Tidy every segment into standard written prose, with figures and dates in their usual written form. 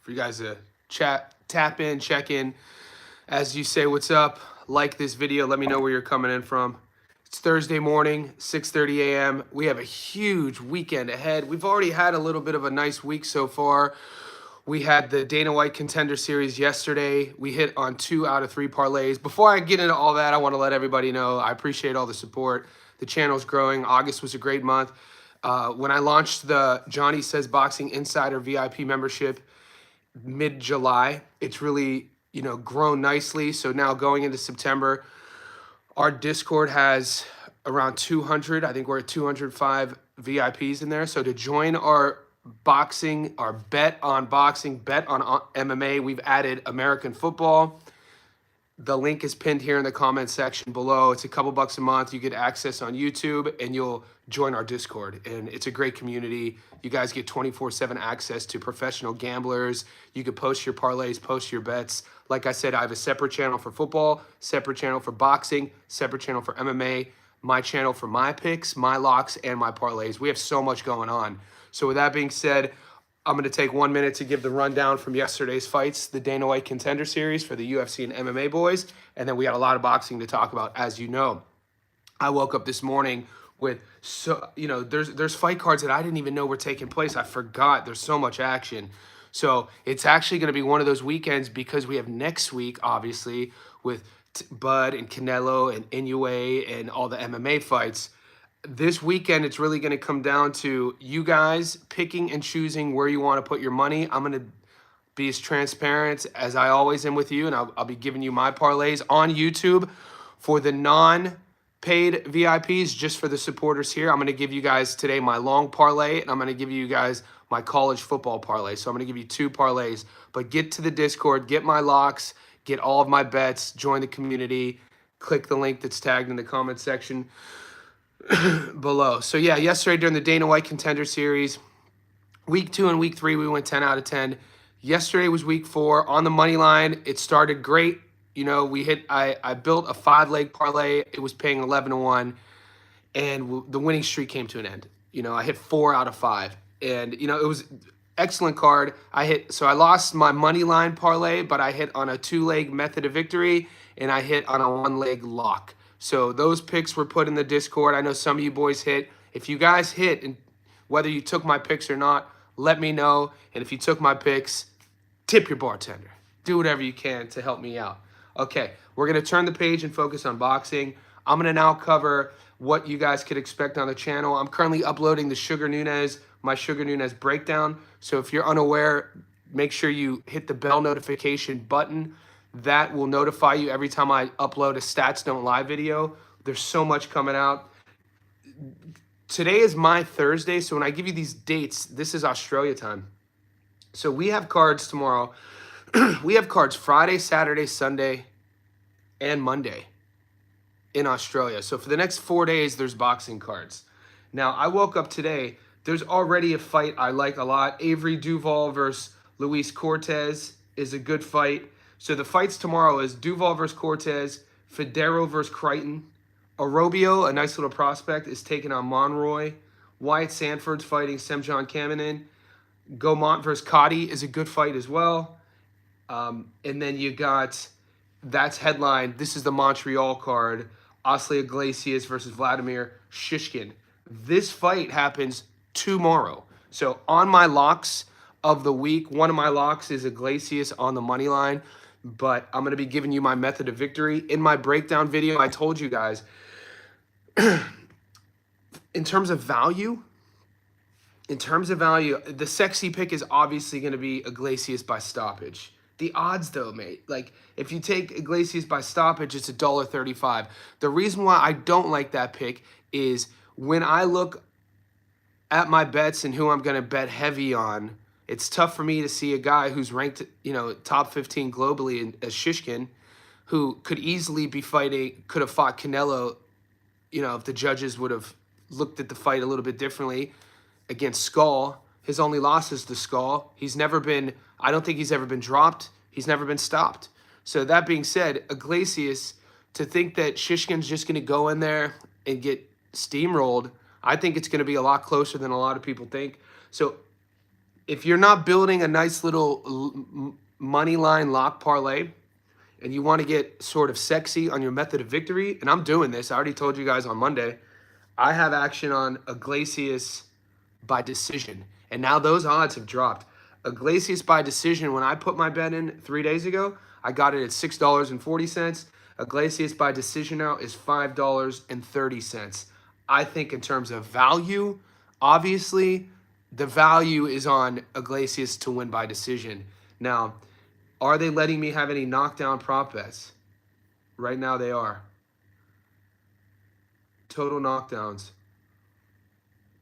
for you guys to tap in, check in. As you say what's up, like this video, let me know where you're coming in from. It's Thursday morning, 6:30 a.m. We have a huge weekend ahead. We've already had a little bit of a nice week so far. We had the Dana White Contender Series yesterday. We hit on 2 out of 3 parlays. Before I get into all that, I want to let everybody know I appreciate all the support. The channel's growing. August was a great month. When I launched the Johnny Says Boxing Insider VIP membership mid-July, it's really grown nicely. So now going into September, our Discord has around 200. I think we're at 205 VIPs in there. So to join our boxing, our bet on boxing, bet on MMA, we've added American football. The link is pinned here in the comment section below. It's a couple bucks a month. You get access on YouTube and you'll join our Discord. And it's a great community. You guys get 24/7 access to professional gamblers. You can post your parlays, post your bets. Like I said, I have a separate channel for football, separate channel for boxing, separate channel for MMA, my channel for my picks, my locks, and my parlays. We have so much going on. So with that being said, I'm going to take 1 minute to give the rundown from yesterday's fights, the Dana White Contender Series for the UFC and MMA boys, and then we got a lot of boxing to talk about, as you know. I woke up this morning with, there's fight cards that I didn't even know were taking place. I forgot. There's so much action. So it's actually going to be one of those weekends because we have next week, obviously, with Bud and Canelo and Inoue and all the MMA fights. This weekend, it's really going to come down to you guys picking and choosing where you want to put your money. I'm going to be as transparent as I always am with you, and I'll be giving you my parlays on YouTube for the non-paid VIPs, just for the supporters here. I'm going to give you guys today my long parlay, and I'm going to give you guys my college football parlay. So I'm going to give you 2 parlays, but get to the Discord, get my locks, get all of my bets, join the community, click the link that's tagged in the comment section below. So yeah, yesterday during the Dana White Contender Series, week 2 and week 3, we went 10 out of 10. Yesterday was week 4 on the money line. It started great. I built a 5-leg parlay. It was paying 11-1, and the winning streak came to an end. I hit 4 out of 5, and it was excellent card. I lost my money line parlay, but I hit on a 2-leg method of victory, and I hit on a 1-leg lock. So those picks were put in the Discord. I know some of you boys hit. If you guys hit, and whether you took my picks or not, let me know. And if you took my picks, tip your bartender. Do whatever you can to help me out. Okay, we're going to turn the page and focus on boxing. I'm going to now cover what you guys could expect on the channel. I'm currently uploading my Sugar Nunez breakdown. So if you're unaware, make sure you hit the bell notification button. That will notify you every time I upload a Stats Don't Lie video. There's so much coming out. Today is my Thursday, so when I give you these dates, this is Australia time. So we have cards tomorrow. We have cards Friday, Saturday, Sunday, and Monday in Australia. So for the next 4 days, there's boxing cards. Now, I woke up today. There's already a fight I like a lot. Avery Duval versus Luis Cortez is a good fight. So the fights tomorrow is Duval versus Cortez, Federo versus Crichton, Arobio, a nice little prospect, is taking on Monroy. Wyatt Sanford's fighting Semjon Kamenin. Gaumont versus Cotty is a good fight as well. And then you got, that's headline, this is the Montreal card, Osleys Iglesias versus Vladimir Shishkin. This fight happens tomorrow. So on my locks of the week, one of my locks is Iglesias on the money line. But I'm going to be giving you my method of victory. In my breakdown video, I told you guys, in terms of value, the sexy pick is obviously going to be Iglesias by stoppage. The odds, though, mate, like if you take Iglesias by stoppage, it's $1.35. The reason why I don't like that pick is when I look at my bets and who I'm going to bet heavy on, it's tough for me to see a guy who's ranked, top 15 globally as Shishkin, who could easily be could have fought Canelo, if the judges would have looked at the fight a little bit differently against Skull. His only loss is to Skull. I don't think he's ever been dropped. He's never been stopped. So that being said, Iglesias, to think that Shishkin's just going to go in there and get steamrolled, I think it's going to be a lot closer than a lot of people think. So if you're not building a nice little money line lock parlay and you want to get sort of sexy on your method of victory, and I'm doing this, I already told you guys on Monday, I have action on Iglesias by decision. And now those odds have dropped. Iglesias by decision, when I put my bet in 3 days ago, I got it at $6.40. Iglesias by decision now is $5.30. I think in terms of value, obviously, the value is on Iglesias to win by decision. Now, are they letting me have any knockdown prop bets? Right now they are. Total knockdowns.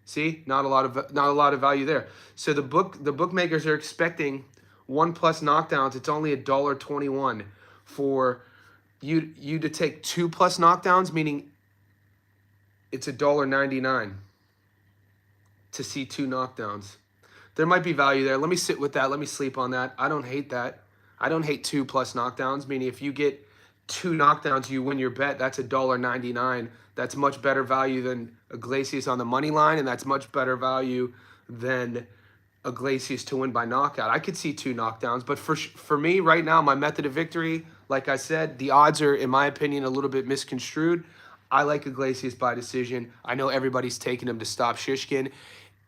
See, not a lot of value there. So the bookmakers are expecting 1+ knockdowns. It's only $1.21 for you to take 2+ knockdowns, meaning it's $1.99 to see 2 knockdowns. There might be value there. Let me sit with that. Let me sleep on that. I don't hate that. I don't hate 2+ knockdowns, meaning if you get 2 knockdowns, you win your bet. That's $1.99. That's much better value than Iglesias on the money line, and that's much better value than Iglesias to win by knockout. I could see 2 knockdowns, but for me right now, my method of victory, like I said, the odds are, in my opinion, a little bit misconstrued. I like Iglesias by decision. I know everybody's taking him to stop Shishkin.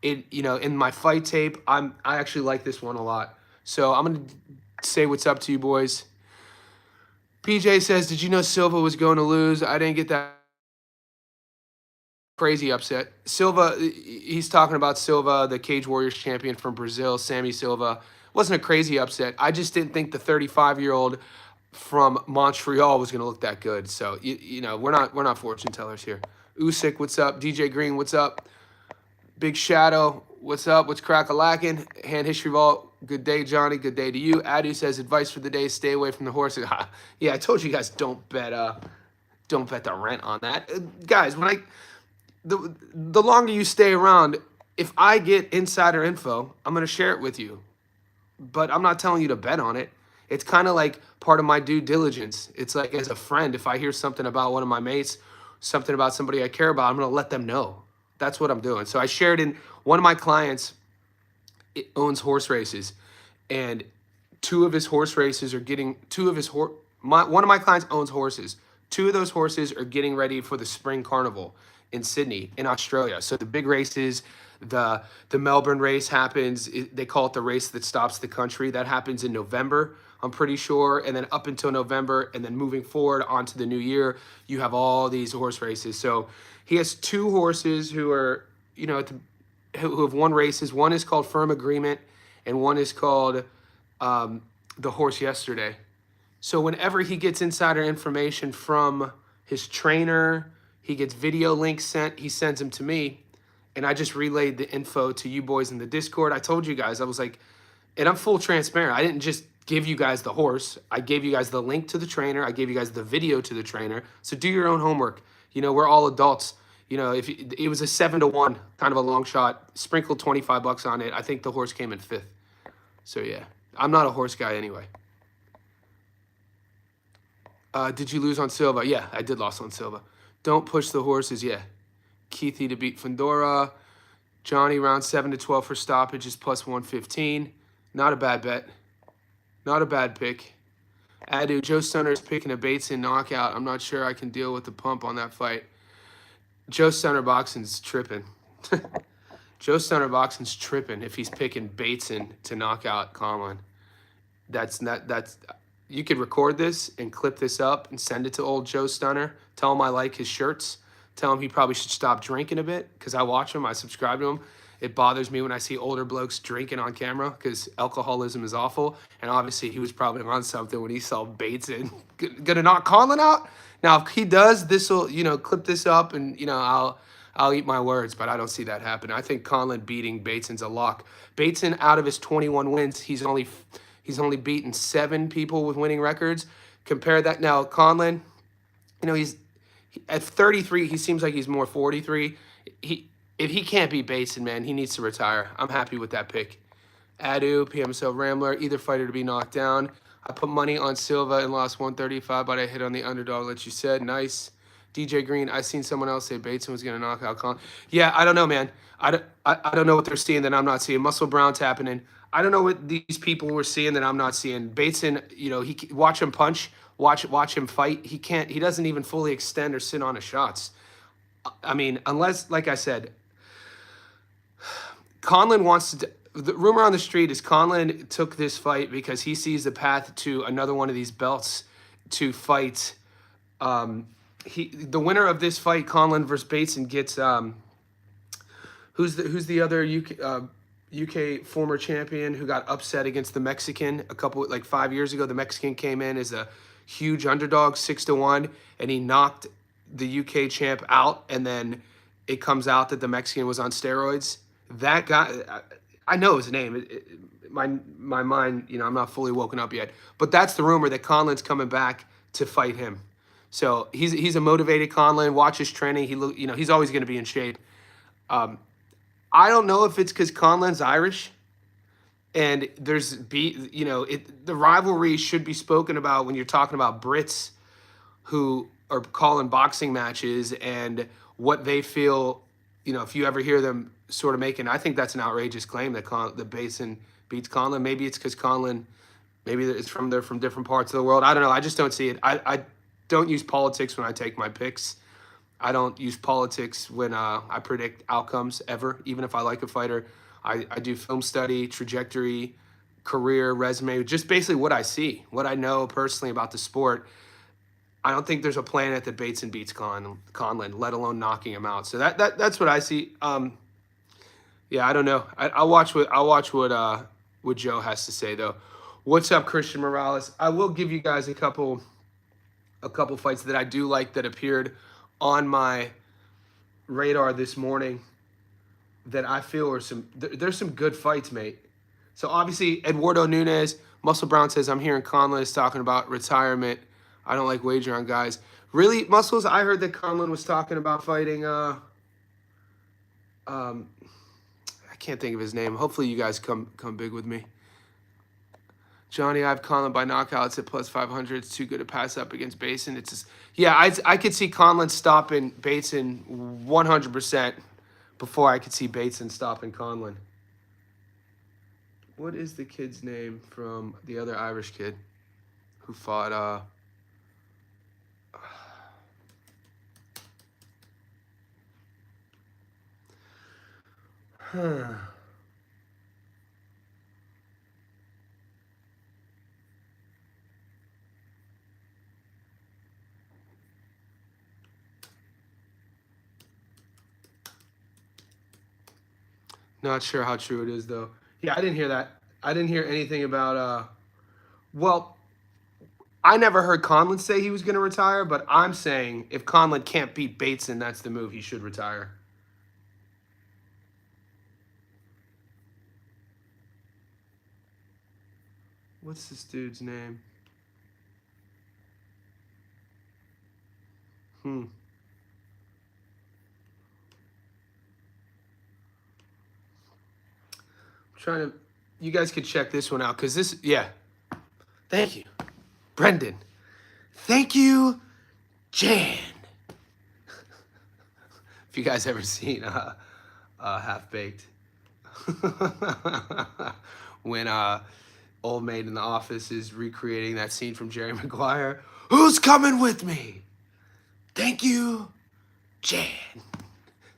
In my fight tape, I actually like this one a lot. So I'm gonna say what's up to you boys. PJ says, did you know Silva was going to lose? I didn't get that. Crazy upset. Silva, he's talking about Silva, the Cage Warriors champion from Brazil, Sammy Silva. Wasn't a crazy upset. I just didn't think the 35-year-old from Montreal was going to look that good. So, we're not fortune tellers here. Usyk, what's up? DJ Green, what's up? Big Shadow, what's up? What's crack-a-lackin'? Hand History Vault, good day, Johnny. Good day to you. Adu says, advice for the day, stay away from the horses. Yeah, I told you guys don't bet the rent on that. Guys, when the longer you stay around, if I get insider info, I'm going to share it with you. But I'm not telling you to bet on it. It's kind of like part of my due diligence. It's like as a friend, if I hear something about one of my mates, something about somebody I care about, I'm going to let them know. That's what I'm doing. So I shared in one of my clients owns horse races, and one of my clients owns horses. 2 of those horses are getting ready for the spring carnival in Sydney, in Australia. So the big races, the Melbourne race happens. They call it the race that stops the country. That happens in November, I'm pretty sure. And then up until November, and then moving forward onto the new year, you have all these horse races. So he has 2 horses who are, who have won races. One is called Firm Agreement, and one is called The Horse Yesterday. So whenever he gets insider information from his trainer, he gets video links sent, he sends them to me, and I just relayed the info to you boys in the Discord. I told you guys, I was like, and I'm full transparent. I didn't just give you guys the horse. I gave you guys the link to the trainer. I gave you guys the video to the trainer. So do your own homework. We're all adults. If it was a 7-1, kind of a long shot, sprinkled $25 on it. I think the horse came in 5th. So yeah, I'm not a horse guy anyway. Did you lose on Silva? Yeah, I did lose on Silva. Don't push the horses. Yeah. Keithy to beat Fandora. Johnny round 7-12 for stoppages plus 115. Not a bad bet. Not a bad pick. Adu, Joe Stunner's picking a Bateson knockout. I'm not sure I can deal with the pump on that fight. Joe Stunner boxing's tripping. Joe Stunner boxing's tripping if he's picking Bateson to knock out Conlon. You could record this and clip this up and send it to old Joe Stunner. Tell him I like his shirts. Tell him he probably should stop drinking a bit, because I watch him. I subscribe to him. It bothers me when I see older blokes drinking on camera, because alcoholism is awful. And obviously he was probably on something when he saw Bateson gonna knock Conlon out. Now, if he does, this will, clip this up, and I'll eat my words, but I don't see that happen. I think Conlon beating Bateson's a lock. Bateson, out of his 21 wins, he's only beaten 7 people with winning records. Compare that now, Conlon. He's at 33. He seems like he's more 43. If he can't beat Bateson, man, he needs to retire. I'm happy with that pick. Adu, PMSL Rambler, either fighter to be knocked down. I put money on Silva and lost 135, but I hit on the underdog, like you said. Nice. DJ Green, I seen someone else say Bateson was going to knock out Conlon. Yeah, I don't know, man. I don't know what they're seeing that I'm not seeing. Muscle Brown's happening. I don't know what these people were seeing that I'm not seeing. Bateson, you know, watch him punch, watch him fight. He doesn't even fully extend or sit on his shots. I mean, unless, like I said, Conlon wants to. The rumor on the street is Conlon took this fight because he sees the path to another one of these belts to fight. The winner of this fight, Conlon versus Bateson, gets who's the other UK former champion who got upset against the Mexican like 5 years ago. The Mexican came in as a huge underdog, 6-1, and he knocked the UK champ out. And then it comes out that the Mexican was on steroids. That guy, I know his name. My mind, you know, I'm not fully woken up yet. But that's the rumor that Conlon's coming back to fight him. So he's a motivated Conlon. Watch his training. He's always going to be in shape. I don't know if it's because Conlon's Irish, and the rivalry should be spoken about when you're talking about Brits who are calling boxing matches and what they feel. You know, if you ever hear them sort of making, I think that's an outrageous claim that Bateson beats Conlon. Maybe it's because Conlon, maybe they're from different parts of the world. I don't know. I just don't see it. I don't use politics when I take my picks. I don't use politics when I predict outcomes ever, even if I like a fighter. I do film study, trajectory, career, resume, just basically what I see, what I know personally about the sport. I don't think there's a planet that Bateson beats Conlon, let alone knocking him out. So that's what I see. Yeah, I don't know. I'll watch what Joe has to say though. What's up, Christian Morales? I will give you guys a couple fights that I do like that appeared on my radar this morning that I feel are there's some good fights, mate. So obviously Eduardo Nunes, Muscle Brown says, I'm hearing Conlon is talking about retirement. I don't like wager on guys. Really, Muscles? I heard that Conlon was talking about fighting I can't think of his name. Hopefully you guys come big with me. Johnny, I have Conlon by knockouts at plus 500. It's too good to pass up against Bateson. I could see Conlon stopping Bateson 100% before I could see Bateson stopping Conlon. What is the kid's name from the other Irish kid who fought? Not sure how true it is, though. Yeah, I didn't hear that. I didn't hear anything about, well, I never heard Conlon say he was going to retire, but I'm saying if Conlon can't beat Bateson, that's the move. He should retire. What's this dude's name? Trying to, you guys could check this one out because this, yeah. Thank you, Brendan. Thank you, Jan. If you guys ever seen Half Baked, when old maid in the office is recreating that scene from Jerry Maguire. Who's coming with me? Thank you, Jan.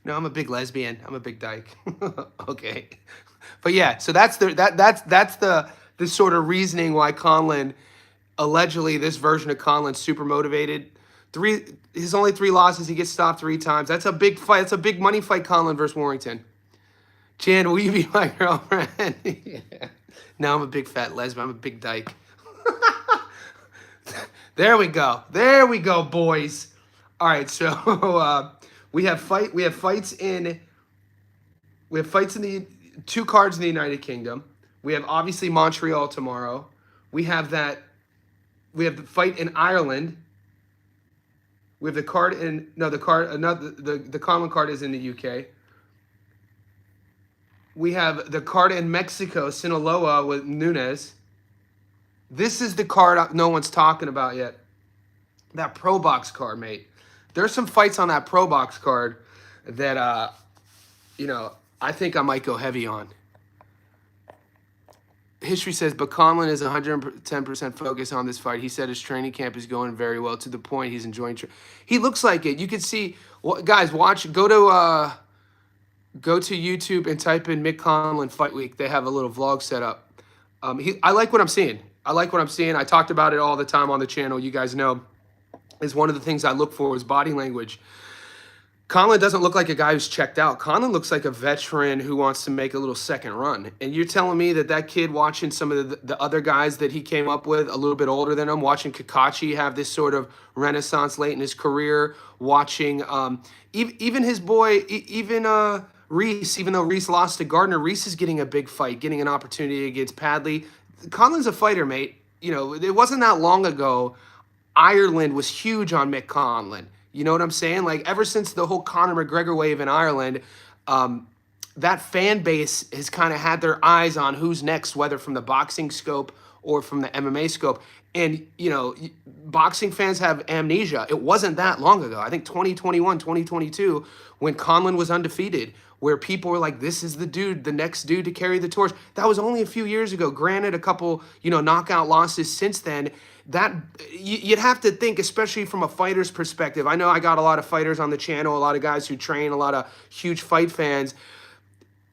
No, I'm a big lesbian. I'm a big dyke. Okay. But yeah, so that's the sort of reasoning why Conlon, allegedly this version of Conlon, super motivated. His only 3 losses, he gets stopped 3 times. That's a big fight. That's a big money fight, Conlon versus Warrington. Jan, will you be my girlfriend? Yeah. No, I'm a big fat lesbian. I'm a big dyke. There we go. There we go, boys. All right, so we have fights in the 2 cards in the United Kingdom. We have obviously Montreal tomorrow. We have the fight in Ireland. We have the Conlon card is in the UK. We have the card in Mexico, Sinaloa with Nunes. This is the card no one's talking about yet. That Pro Box card, mate. there's some fights on that Pro Box card that, you know, I think I might go heavy on. History says, but Conlon is 110% focused on this fight. He said his training camp is going very well, to the point he's enjoying. He looks like it. You can see, guys, watch. Go to YouTube and type in Mick Conlon Fight Week. They have a little vlog set up. I like what I'm seeing. I talked about it all the time on the channel. You guys know, is one of the things I look for is body language. Conlon doesn't look like a guy who's checked out. Conlon looks like a veteran who wants to make a little second run. And you're telling me that that kid, watching some of the other guys that he came up with a little bit older than him, watching Kakachi have this sort of renaissance late in his career, watching even his boy, Reese, even though Reese lost to Gardner, Reese is getting a big fight, getting an opportunity against Padley. Conlon's a fighter, mate. You know, it wasn't that long ago Ireland was huge on Mick Conlon. You know what I'm saying? Like, ever since the whole Conor McGregor wave in Ireland, that fan base has kind of had their eyes on who's next, whether from the boxing scope or from the MMA scope. And, you know, boxing fans have amnesia. It wasn't that long ago. I think 2021, 2022, when Conlon was undefeated, where people were like, this is the dude, the next dude to carry the torch. That was only a few years ago. Granted, a couple, you know, knockout losses since then. That you'd have to think, especially from a fighter's perspective. I know I got a lot of fighters on the channel, a lot of guys who train, a lot of huge fight fans.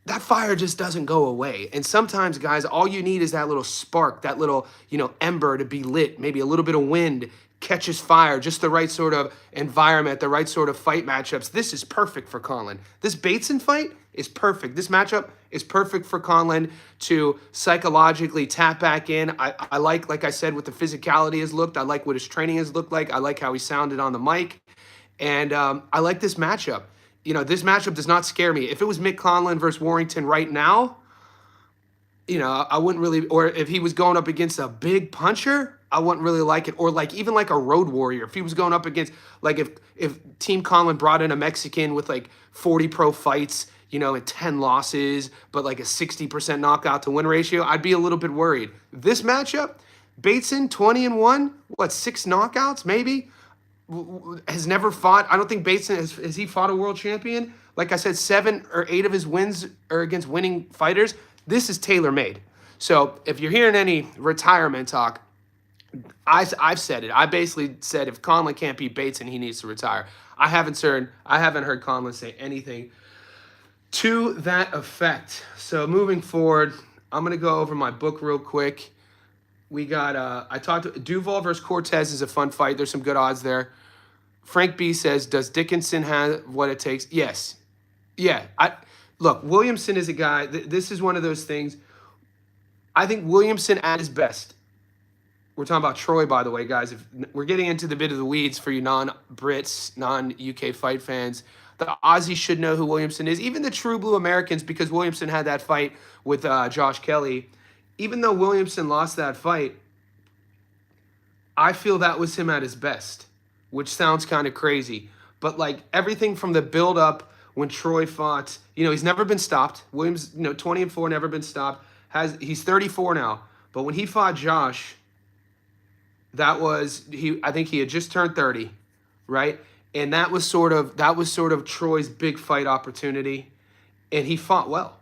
That fire just doesn't go away. And sometimes, guys, all you need is that little spark, that little, you know, ember to be lit, maybe a little bit of wind catches fire, just the right sort of environment, the right sort of fight matchups. This is perfect for Conlon. This Bateson fight is perfect. This matchup is perfect for Conlon to psychologically tap back in. I like I said, what the physicality has looked. I like what his training has looked like. I like how he sounded on the mic. And I like this matchup. You know, this matchup does not scare me. If it was Mick Conlon versus Warrington right now, you know, I wouldn't really, or if he was going up against a big puncher, I wouldn't really like it. Or like even like a road warrior. If he was going up against, like if Team Conlon brought in a Mexican with like 40 pro fights, you know, and 10 losses, but like a 60% knockout to win ratio, I'd be a little bit worried. This matchup, Bateson 20-1, what, 6 knockouts maybe? Has never fought. I don't think Bateson has he fought a world champion. Like I said, 7 or 8 of his wins are against winning fighters. This is tailor-made. So if you're hearing any retirement talk, I've said it. I basically said if Conlon can't beat Bateson, he needs to retire. I haven't heard Conlon say anything to that effect. So moving forward, I'm gonna go over my book real quick. We got I talked Duval versus Cortez is a fun fight. There's some good odds there. Frank B says, does Dickinson have what it takes? Yes. Yeah. Look, Williamson is a guy. This is one of those things. I think Williamson at his best. We're talking about Troy, by the way, guys. If we're getting into the bit of the weeds for you non-Brits, non-UK fight fans. The Aussies should know who Williamson is. Even the true blue Americans, because Williamson had that fight with Josh Kelly. Even though Williamson lost that fight, I feel that was him at his best, which sounds kind of crazy. But like everything from the build-up when Troy fought, you know, he's never been stopped. Williams, you know, 20-4, never been stopped. He's 34 now. But when he fought Josh, I think he had just turned 30, right? And that was sort of Troy's big fight opportunity. And he fought well.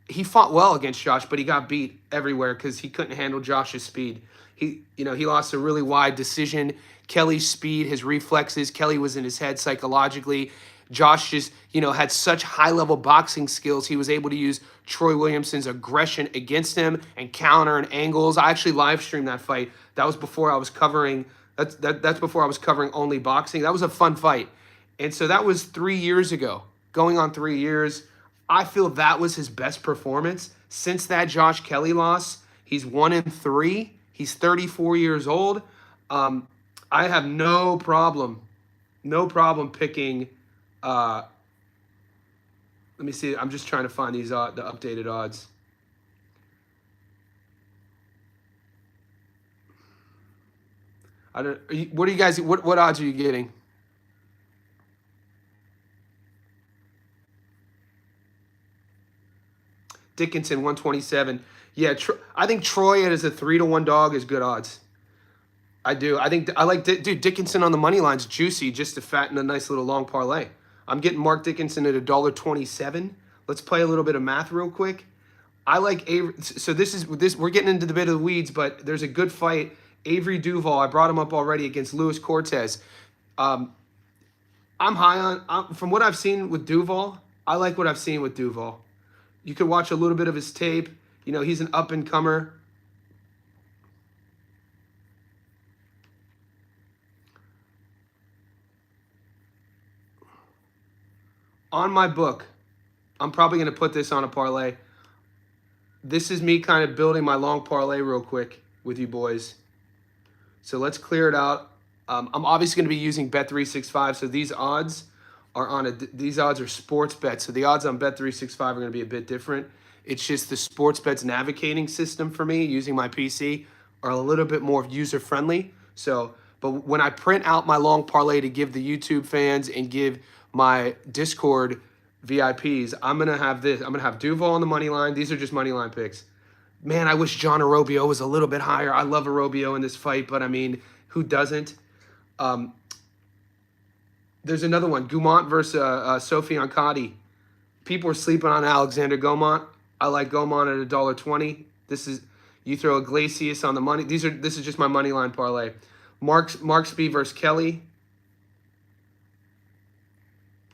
He fought well against Josh, but he got beat everywhere because he couldn't handle Josh's speed. He lost a really wide decision. Kelly's speed, his reflexes, Kelly was in his head psychologically. Josh just, you know, had such high-level boxing skills. He was able to use Troy Williamson's aggression against him and counter and angles. I actually live streamed that fight. That was before I was covering. That's before I was covering only boxing. That was a fun fight, and so that was 3 years ago, going on 3 years. I feel that was his best performance since that Josh Kelly loss. He's 1-3. He's 34 years old. I have no problem picking. Let me see. I'm just trying to find these the updated odds. What are you guys? What odds are you getting? Dickinson 127. Yeah, I think Troy as a 3-1 dog is good odds. I do. I think I like dude Dickinson on the money line's juicy just to fatten a nice little long parlay. I'm getting Mark Dickinson at $1.27. Let's play a little bit of math real quick. I like Avery. So this we're getting into the bit of the weeds, but there's a good fight. Avery Duval. I brought him up already against Luis Cortez. I'm high on from what I've seen with Duval. I like what I've seen with Duval. You could watch a little bit of his tape. You know, he's an up and comer. On my book, I'm probably going to put this on a parlay. This is me kind of building my long parlay real quick with you boys. So let's clear it out. I'm obviously going to be using Bet365. So these odds are these odds are sports bets. So the odds on Bet365 are going to be a bit different. It's just the sports bets navigating system for me using my PC are a little bit more user friendly. So, but when I print out my long parlay to give the YouTube fans and give my Discord VIPs, I'm going to have this. I'm going to have Duval on the money line. These are just money line picks. Man, I wish John Arobio was a little bit higher. I love Arobio in this fight, but I mean, who doesn't? There's another one, Gaumont versus Sofian Kadi. People are sleeping on Alexander Gaumont. I like Gaumont at $1.20. This is you throw Iglesias on the money. This is just my money line parlay. Marksby versus Kelly.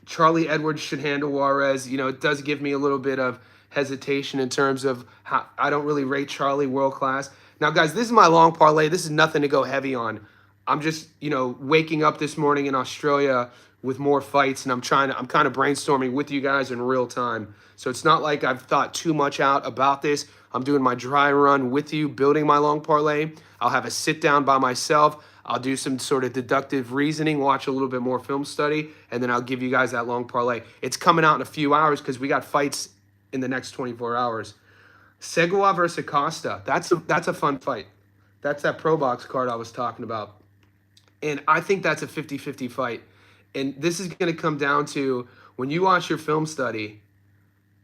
Charlie Edwards should handle Juarez. You know, it does give me a little bit of hesitation in terms of how I don't really rate Charlie world class. Now, guys, this is my long parlay. This is nothing to go heavy on. I'm just, you know, waking up this morning in Australia with more fights, and I'm kind of brainstorming with you guys in real time. So it's not like I've thought too much out about this. I'm doing my dry run with you, building my long parlay. I'll have a sit down by myself. I'll do some sort of deductive reasoning, watch a little bit more film study, and then I'll give you guys that long parlay. It's coming out in a few hours because we got fights in the next 24 hours. Segua versus Acosta. That's a fun fight. That's that Pro Box card I was talking about. And I think that's a 50-50 fight. And this is going to come down to when you watch your film study,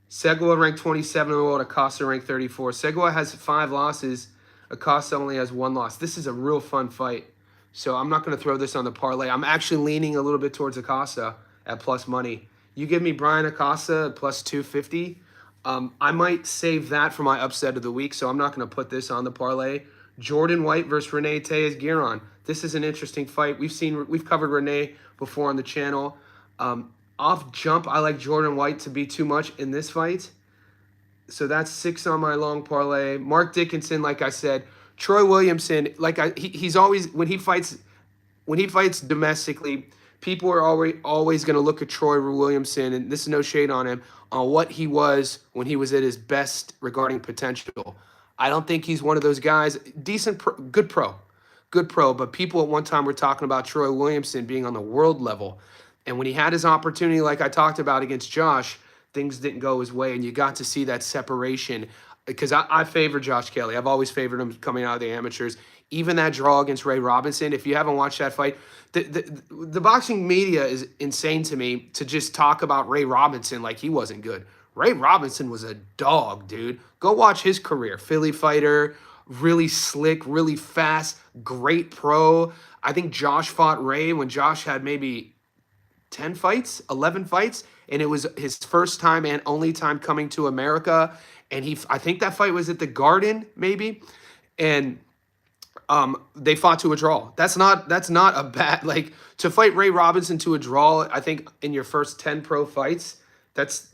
Segua ranked 27 in the world, Acosta ranked 34. Segua has 5 losses. Acosta only has 1 loss. This is a real fun fight. So I'm not going to throw this on the parlay. I'm actually leaning a little bit towards Acosta at plus money. You give me Brian Acosta at plus 250. I might save that for my upset of the week, so I'm not going to put this on the parlay. Jordan White versus Renee Tejas-Giron. This is an interesting fight. We've covered Renee before on the channel. Off jump, I like Jordan White to be too much in this fight. So that's 6 on my long parlay. Mark Dickinson, like I said. Troy Williamson, he's always when he fights domestically, people are always going to look at Troy Williamson, and this is no shade on him, on what he was when he was at his best regarding potential. I don't think he's one of those guys. Good pro. But people at one time were talking about Troy Williamson being on the world level. And when he had his opportunity, like I talked about against Josh, things didn't go his way. And you got to see that separation. Because I favor Josh Kelly. I've always favored him coming out of the amateurs. Even that draw against Ray Robinson, if you haven't watched that fight, the boxing media is insane to me to just talk about Ray Robinson like he wasn't good. Ray Robinson was a dog, dude. Go watch his career. Philly fighter, really slick, really fast, great pro. I think Josh fought Ray when Josh had maybe 10 fights, 11 fights, and it was his first time and only time coming to America. And I think that fight was at the Garden, maybe, and they fought to a draw. That's not a bad, like, to fight Ray Robinson to a draw. I think in your first 10 pro fights, that's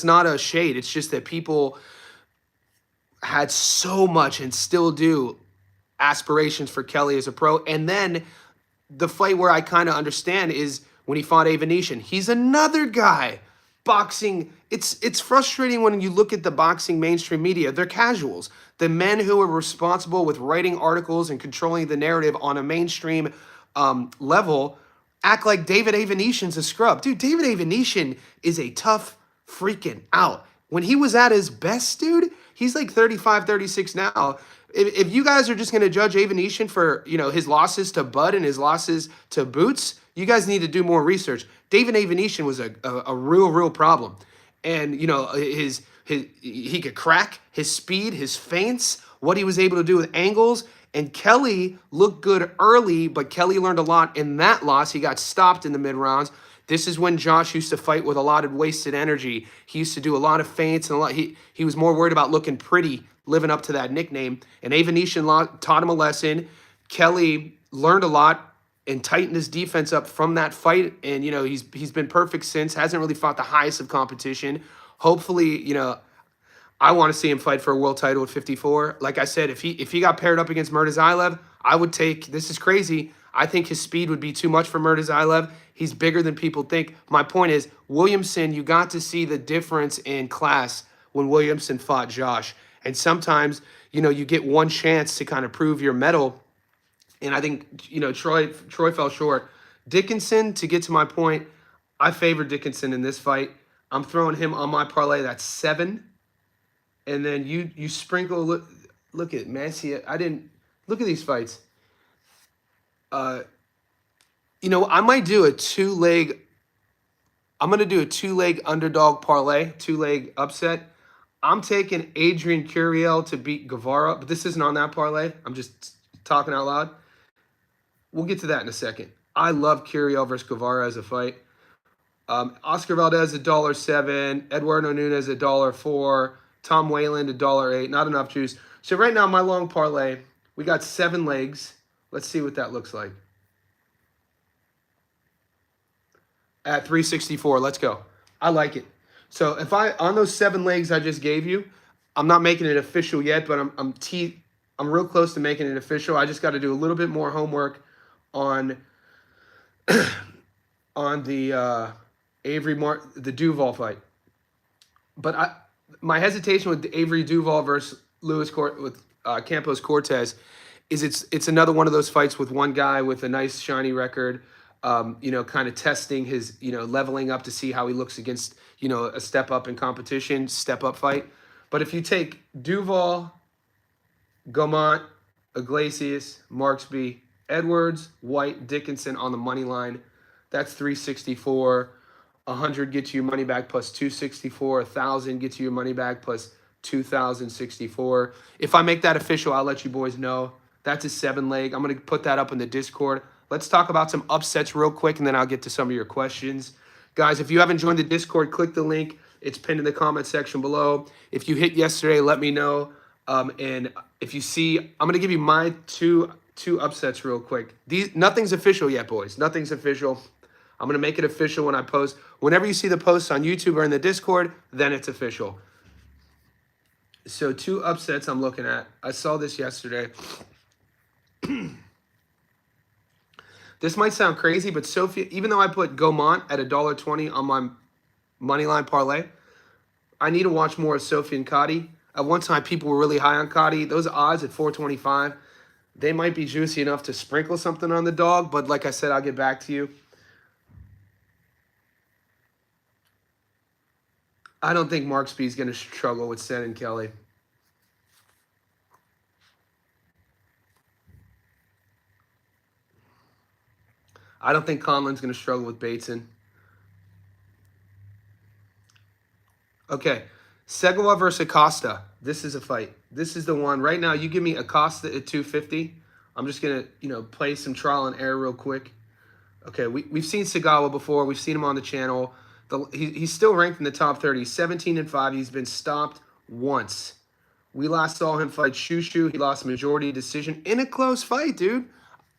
not a shade. It's just that people had so much and still do aspirations for Kelly as a pro. And then the fight where I kind of understand is when he fought Avanesyan. He's another guy. Boxing, it's frustrating when you look at the boxing mainstream media. They're casuals. The men who are responsible with writing articles and controlling the narrative on a mainstream level act like David Avanesyan's a scrub. Dude, David Avanesyan is a tough freaking out. When he was at his best, dude, he's like 35, 36 now. If you guys are just going to judge Avanesyan for, you know, his losses to Bud and his losses to Boots, you guys need to do more research. David Avanesyan was a real problem. And, you know, he could crack, his speed, his feints, what he was able to do with angles. And Kelly looked good early, but Kelly learned a lot in that loss. He got stopped in the mid rounds. This is when Josh used to fight with a lot of wasted energy. He used to do a lot of feints and a lot. He was more worried about looking pretty, living up to that nickname. And Avanesian taught him a lesson. Kelly learned a lot and tightened his defense up from that fight. And he's been perfect since. Hasn't really fought the highest of competition. Hopefully, I want to see him fight for a world title at 54. Like I said, if he got paired up against Murtazaev, I would take. This is crazy. I think his speed would be too much for Murtazaev. He's bigger than people think. My point is, Williamson, you got to see the difference in class when Williamson fought Josh. And sometimes, you get one chance to kind of prove your mettle. And I think, Troy fell short. Dickinson, to get to my point, I favor Dickinson in this fight. I'm throwing him on my parlay. That's 7. And then you sprinkle, look at Mancia. Look at these fights. I might do a 2-leg. I'm going to do a 2-leg underdog parlay, 2-leg upset. I'm taking Adrian Curiel to beat Guevara, but this isn't on that parlay. I'm just talking out loud. We'll get to that in a second. I love Curiel versus Guevara as a fight. Oscar Valdez $1.07, Eduardo Nunes $1.04, Tom Wayland $1.08. Not enough juice. So right now, my long parlay, we got 7 legs. Let's see what that looks like. At 364, let's go. I like it. So if on those 7 legs I just gave you, I'm not making it official yet, but I'm real close to making it official. I just got to do a little bit more homework on the the Duval fight. But my hesitation with Avery Duval versus Campos Cortez is it's another one of those fights with one guy with a nice shiny record, kind of testing his, leveling up to see how he looks against, a step up in competition, step up fight. But if you take Duval, Gaumont, Iglesias, Marksby, Edwards, White, Dickinson on the money line, that's 364. 100 gets you your money back plus 264. 1,000 gets you your money back plus 2,064. If I make that official, I'll let you boys know. That's a 7-leg. I'm going to put that up in the Discord. Let's talk about some upsets real quick, and then I'll get to some of your questions. Guys, if you haven't joined the Discord, click the link. It's pinned in the comment section below. If you hit yesterday, let me know. And if you see, I'm going to give you my two upsets real quick. Nothing's official yet, boys. Nothing's official. I'm going to make it official when I post. Whenever you see the posts on YouTube or in the Discord, then it's official. So 2 upsets I'm looking at. I saw this yesterday. This might sound crazy, but Sophia, even though I put Gaumont at $1.20 on my moneyline parlay, I need to watch more of Sophia and Cotty. At one time, people were really high on Cotty. Those odds at 425, they might be juicy enough to sprinkle something on the dog, but like I said, I'll get back to you. I don't think Marksby's going to struggle with Sen and Kelly. I don't think Conlan's going to struggle with Bateson. Okay, Segura versus Acosta. This is a fight. This is the one. Right now, you give me Acosta at 250. I'm just going to, play some trial and error real quick. Okay, we've seen Segawa before. We've seen him on the channel. He's still ranked in the top 30. 17-5. He's been stopped once. We last saw him fight Shushu. He lost majority decision in a close fight, dude.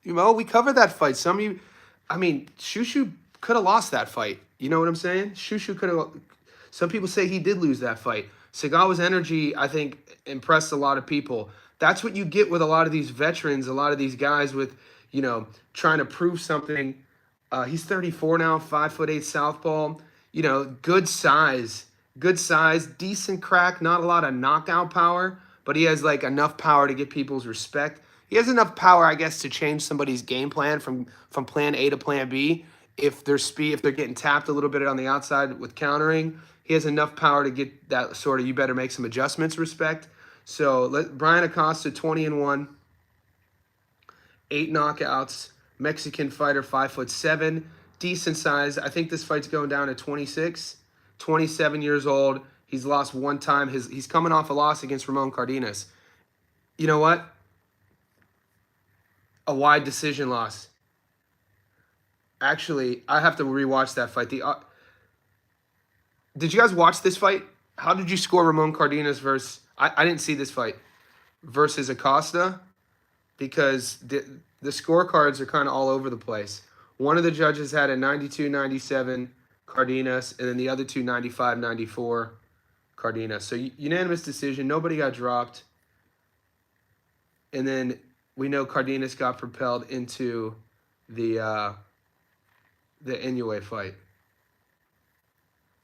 We covered that fight. Shushu could have lost that fight. You know what I'm saying? Shushu could have. Some people say he did lose that fight. Segawa's energy, I think, impressed a lot of people. That's what you get with a lot of these veterans, a lot of these guys with, trying to prove something. He's 34 now, 5'8" southpaw. Good size, decent crack, not a lot of knockout power, but he has enough power to get people's respect. He has enough power, I guess, to change somebody's game plan from plan A to plan B. If they're getting tapped a little bit on the outside with countering, he has enough power to get that sort of you better make some adjustments respect. So Brian Acosta 20-1, 8 knockouts, Mexican fighter, 5'7", decent size. I think this fight's going down at 26, 27 years old. He's lost one time. He's coming off a loss against Ramon Cardenas. You know what? A wide decision loss. Actually, I have to rewatch that fight. Did you guys watch this fight? How did you score Ramon Cardenas versus... I didn't see this fight. Versus Acosta. Because the scorecards are kind of all over the place. One of the judges had a 92-97 Cardenas, and then the other two 95-94 Cardenas. So unanimous decision. Nobody got dropped. And then we know Cardenas got propelled into the Inoue fight.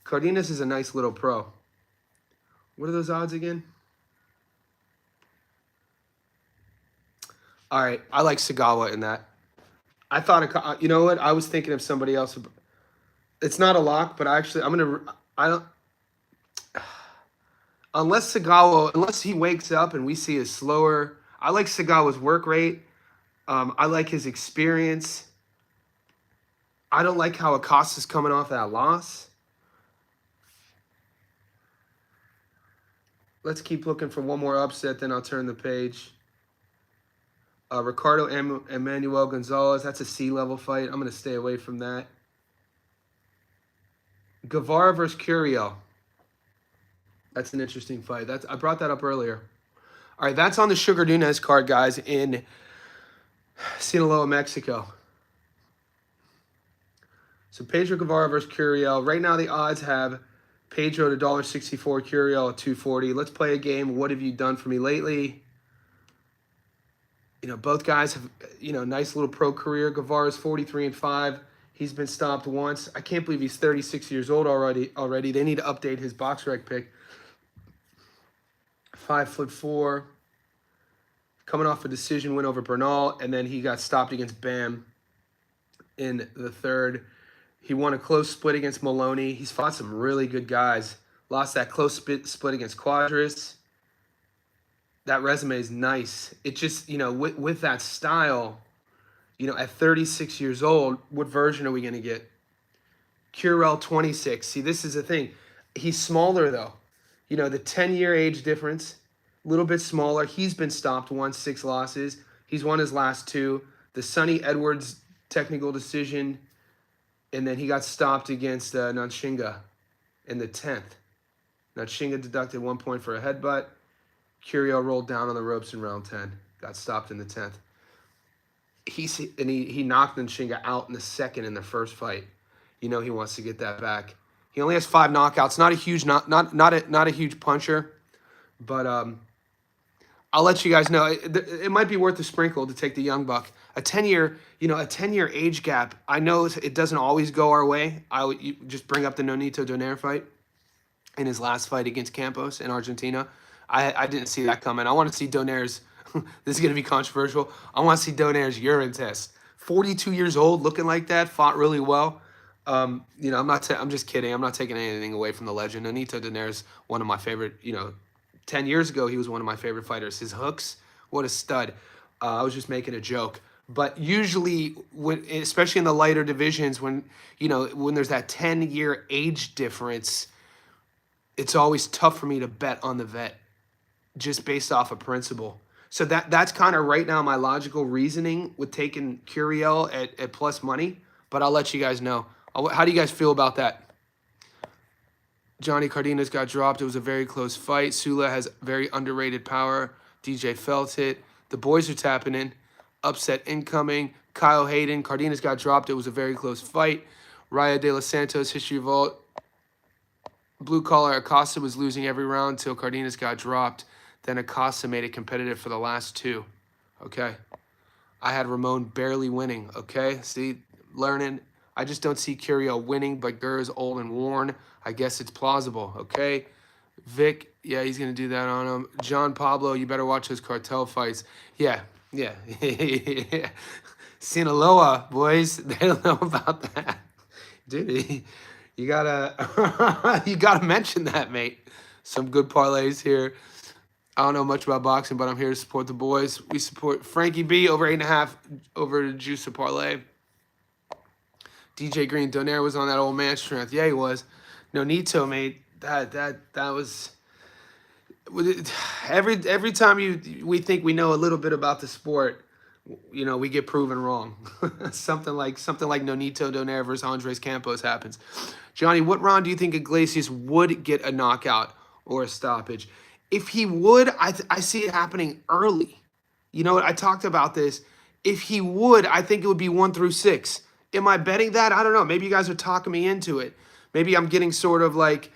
Cardenas is a nice little pro. What are those odds again? All right, I like Sagawa in that. I thought, you know what? I was thinking of somebody else. It's not a lock, but unless he wakes up and we see a slower. I like Sagawa's work rate. I like his experience. I don't like how Acosta's coming off that loss. Let's keep looking for one more upset, then I'll turn the page. Ricardo Emmanuel Gonzalez, that's a C-level fight. I'm going to stay away from that. Guevara versus Curiel. That's an interesting fight. I brought that up earlier. All right, that's on the Sugar Nunez card, guys, in Sinaloa, Mexico. So Pedro Guevara versus Curiel. Right now the odds have Pedro at $1.64, Curiel at $2.40. Let's play a game. What have you done for me lately? You know, both guys have, nice little pro career. Guevara's 43-5. He's been stopped once. I can't believe he's 36 years old already. They need to update his BoxRec pick. 5'4", coming off a decision win over Bernal, and then he got stopped against Bam in the third. He won a close split against Maloney. He's fought some really good guys. Lost that close split against Quadras. That resume is nice. It just, with that style, at 36 years old, what version are we going to get? Curiel 26. See, this is the thing. He's smaller, though. The 10-year age difference, a little bit smaller. He's been stopped once, 6 losses. He's won his last 2. The Sonny Edwards technical decision, and then he got stopped against Nanshinga in the 10th. Nanshinga deducted 1 point for a headbutt. Curiel rolled down on the ropes in round 10. Got stopped in the 10th. He knocked Nanshinga out in the second in the first fight. He wants to get that back. He only has 5 knockouts. Not a huge not a huge puncher, but I'll let you guys know. It might be worth a sprinkle to take the young buck. A 10-year age gap. I know it doesn't always go our way. You just bring up the Nonito Donaire fight in his last fight against Campos in Argentina. I didn't see that coming. I want to see Donaire's. This is going to be controversial. I want to see Donaire's urine test. 42 years old, looking like that, fought really well. I'm just kidding. I'm not taking anything away from the legend. Nonito Donaire's one of my favorite. 10 years ago he was one of my favorite fighters. His hooks, what a stud. I was just making a joke. But usually, especially in the lighter divisions, when there's that 10-year age difference, it's always tough for me to bet on the vet, just based off of principle. So that's kind of right now my logical reasoning with taking Curiel at plus money. But I'll let you guys know. How do you guys feel about that? Johnny Cardenas got dropped. It was a very close fight. Sula has very underrated power. DJ felt it. The boys are tapping in. Upset incoming. Kyle Hayden. Cardenas got dropped. It was a very close fight. Raya de los Santos, history vault. Blue collar Acosta was losing every round until Cardenas got dropped. Then Acosta made it competitive for the last 2. Okay. I had Ramon barely winning. Okay. See, learning. I just don't see Curiel winning, but Gurr's old and worn. I guess it's plausible. Okay. Vic, yeah, he's going to do that on him. John Pablo, you better watch those cartel fights. Yeah. Sinaloa, boys, they don't know about that. Dude, you gotta mention that, mate. Some good parlays here. I don't know much about boxing, but I'm here to support the boys. We support Frankie B over 8.5 over the Juice of Parlay. DJ Green, Donaire was on that old man strength. Yeah, he was. Nonito, mate. That was. every time we think we know a little bit about the sport, we get proven wrong. something like Nonito Donaire versus Andres Campos happens. Johnny, what round do you think Iglesias would get a knockout or a stoppage? If he would, I see it happening early. You know what? I talked about this. If he would, I think it would be 1 through 6. Am I betting that? I don't know. Maybe you guys are talking me into it. Maybe I'm getting sort of like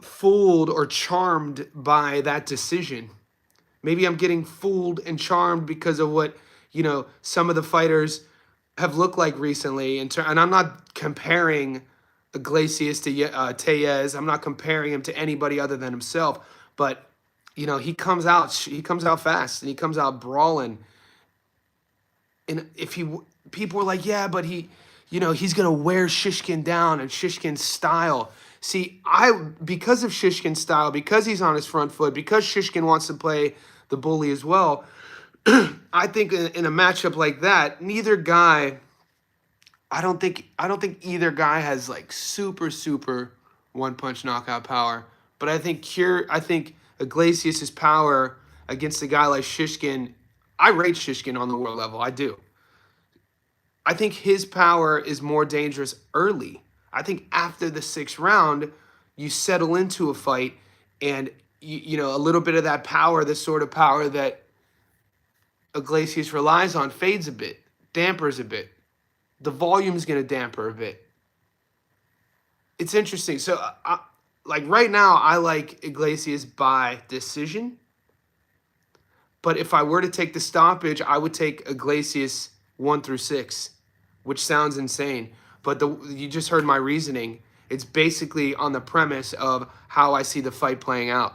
fooled or charmed by that decision. Maybe I'm getting fooled and charmed because of what, some of the fighters have looked like recently. And I'm not comparing Iglesias to Tellez. I'm not comparing him to anybody other than himself. But, he comes out fast and he comes out brawling. And people were like, yeah, but he's gonna wear Shishkin down and Shishkin's style. See, because of Shishkin's style, because he's on his front foot, because Shishkin wants to play the bully as well, I think in a matchup like that, neither guy. I don't think either guy has like super one punch knockout power. But I think Iglesias' power against a guy like Shishkin. I rate Shishkin on the world level. I do. I think his power is more dangerous early. I think after the 6th round, you settle into a fight, and a little bit of that power, the sort of power that Iglesias relies on, fades a bit, dampers a bit. The volume's going to damper a bit. It's interesting. So, like right now, I like Iglesias by decision. But if I were to take the stoppage, I would take Iglesias 1 through 6, which sounds insane. But you just heard my reasoning. It's basically on the premise of how I see the fight playing out.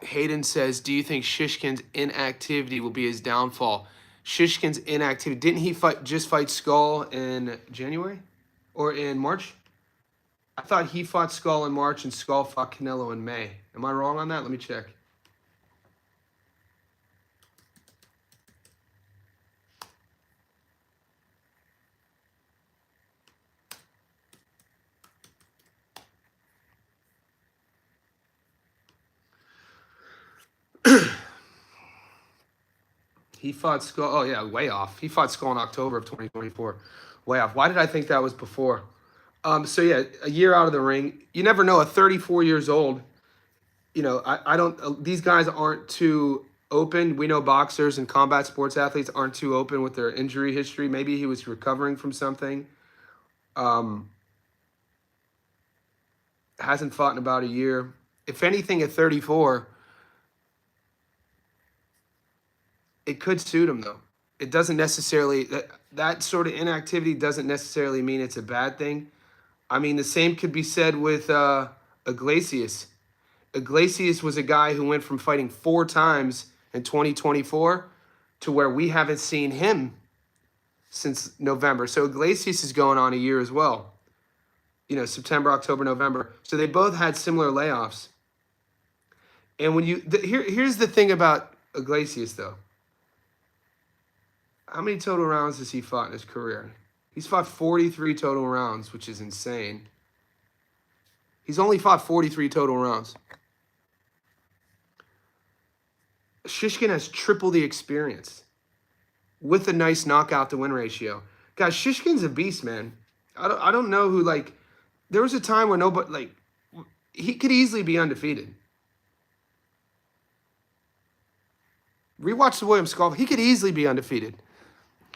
Hayden says, do you think Shishkin's inactivity will be his downfall? Shishkin's inactivity, didn't he just fight Skull in January or in March? I thought he fought Skull in March and Skull fought Canelo in May. Am I wrong on that? Let me check. He fought Skull. Oh, yeah, way off. He fought Skull in October of 2024. Way off. Why did I think that was before? So, yeah, a year out of the ring. You never know. At 34 years old, I don't. These guys aren't too open. We know boxers and combat sports athletes aren't too open with their injury history. Maybe he was recovering from something. Hasn't fought in about a year. If anything, at 34, it could suit him, though. It doesn't necessarily, that sort of inactivity doesn't necessarily mean it's a bad thing. I mean, the same could be said with Iglesias. Iglesias was a guy who went from fighting 4 times in 2024 to where we haven't seen him since November. So Iglesias is going on a year as well. September, October, November. So they both had similar layoffs. And when here's the thing about Iglesias, though. How many total rounds has he fought in his career? He's fought 43 total rounds, which is insane. He's only fought 43 total rounds. Shishkin has triple the experience with a nice knockout to win ratio. Guys, Shishkin's a beast, man. I don't know who, like, there was a time where nobody, like, he could easily be undefeated. Rewatch the Williams Skull. He could easily be undefeated.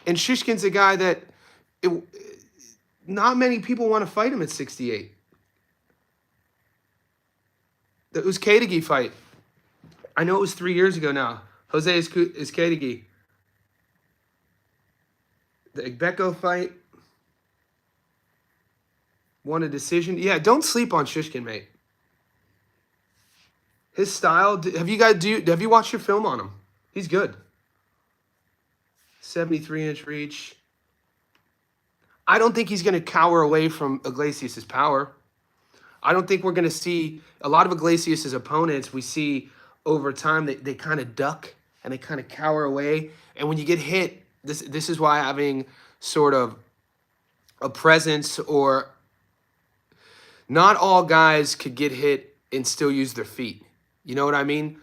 And Shishkin's a guy that not many people want to fight him at 68. The Uzcategui fight. I know it was 3 years ago now. Jose Uzcategui. The Igbeko fight. Won a decision. Yeah, don't sleep on Shishkin, mate. His style. Have you watched your film on him? He's good. 73-inch reach. I don't think he's going to cower away from Iglesias' power. I don't think we're going to see a lot of Iglesias' opponents. We see over time they kind of duck and they kind of cower away. And when you get hit, this is why having sort of a presence, or not all guys could get hit and still use their feet. You know what I mean?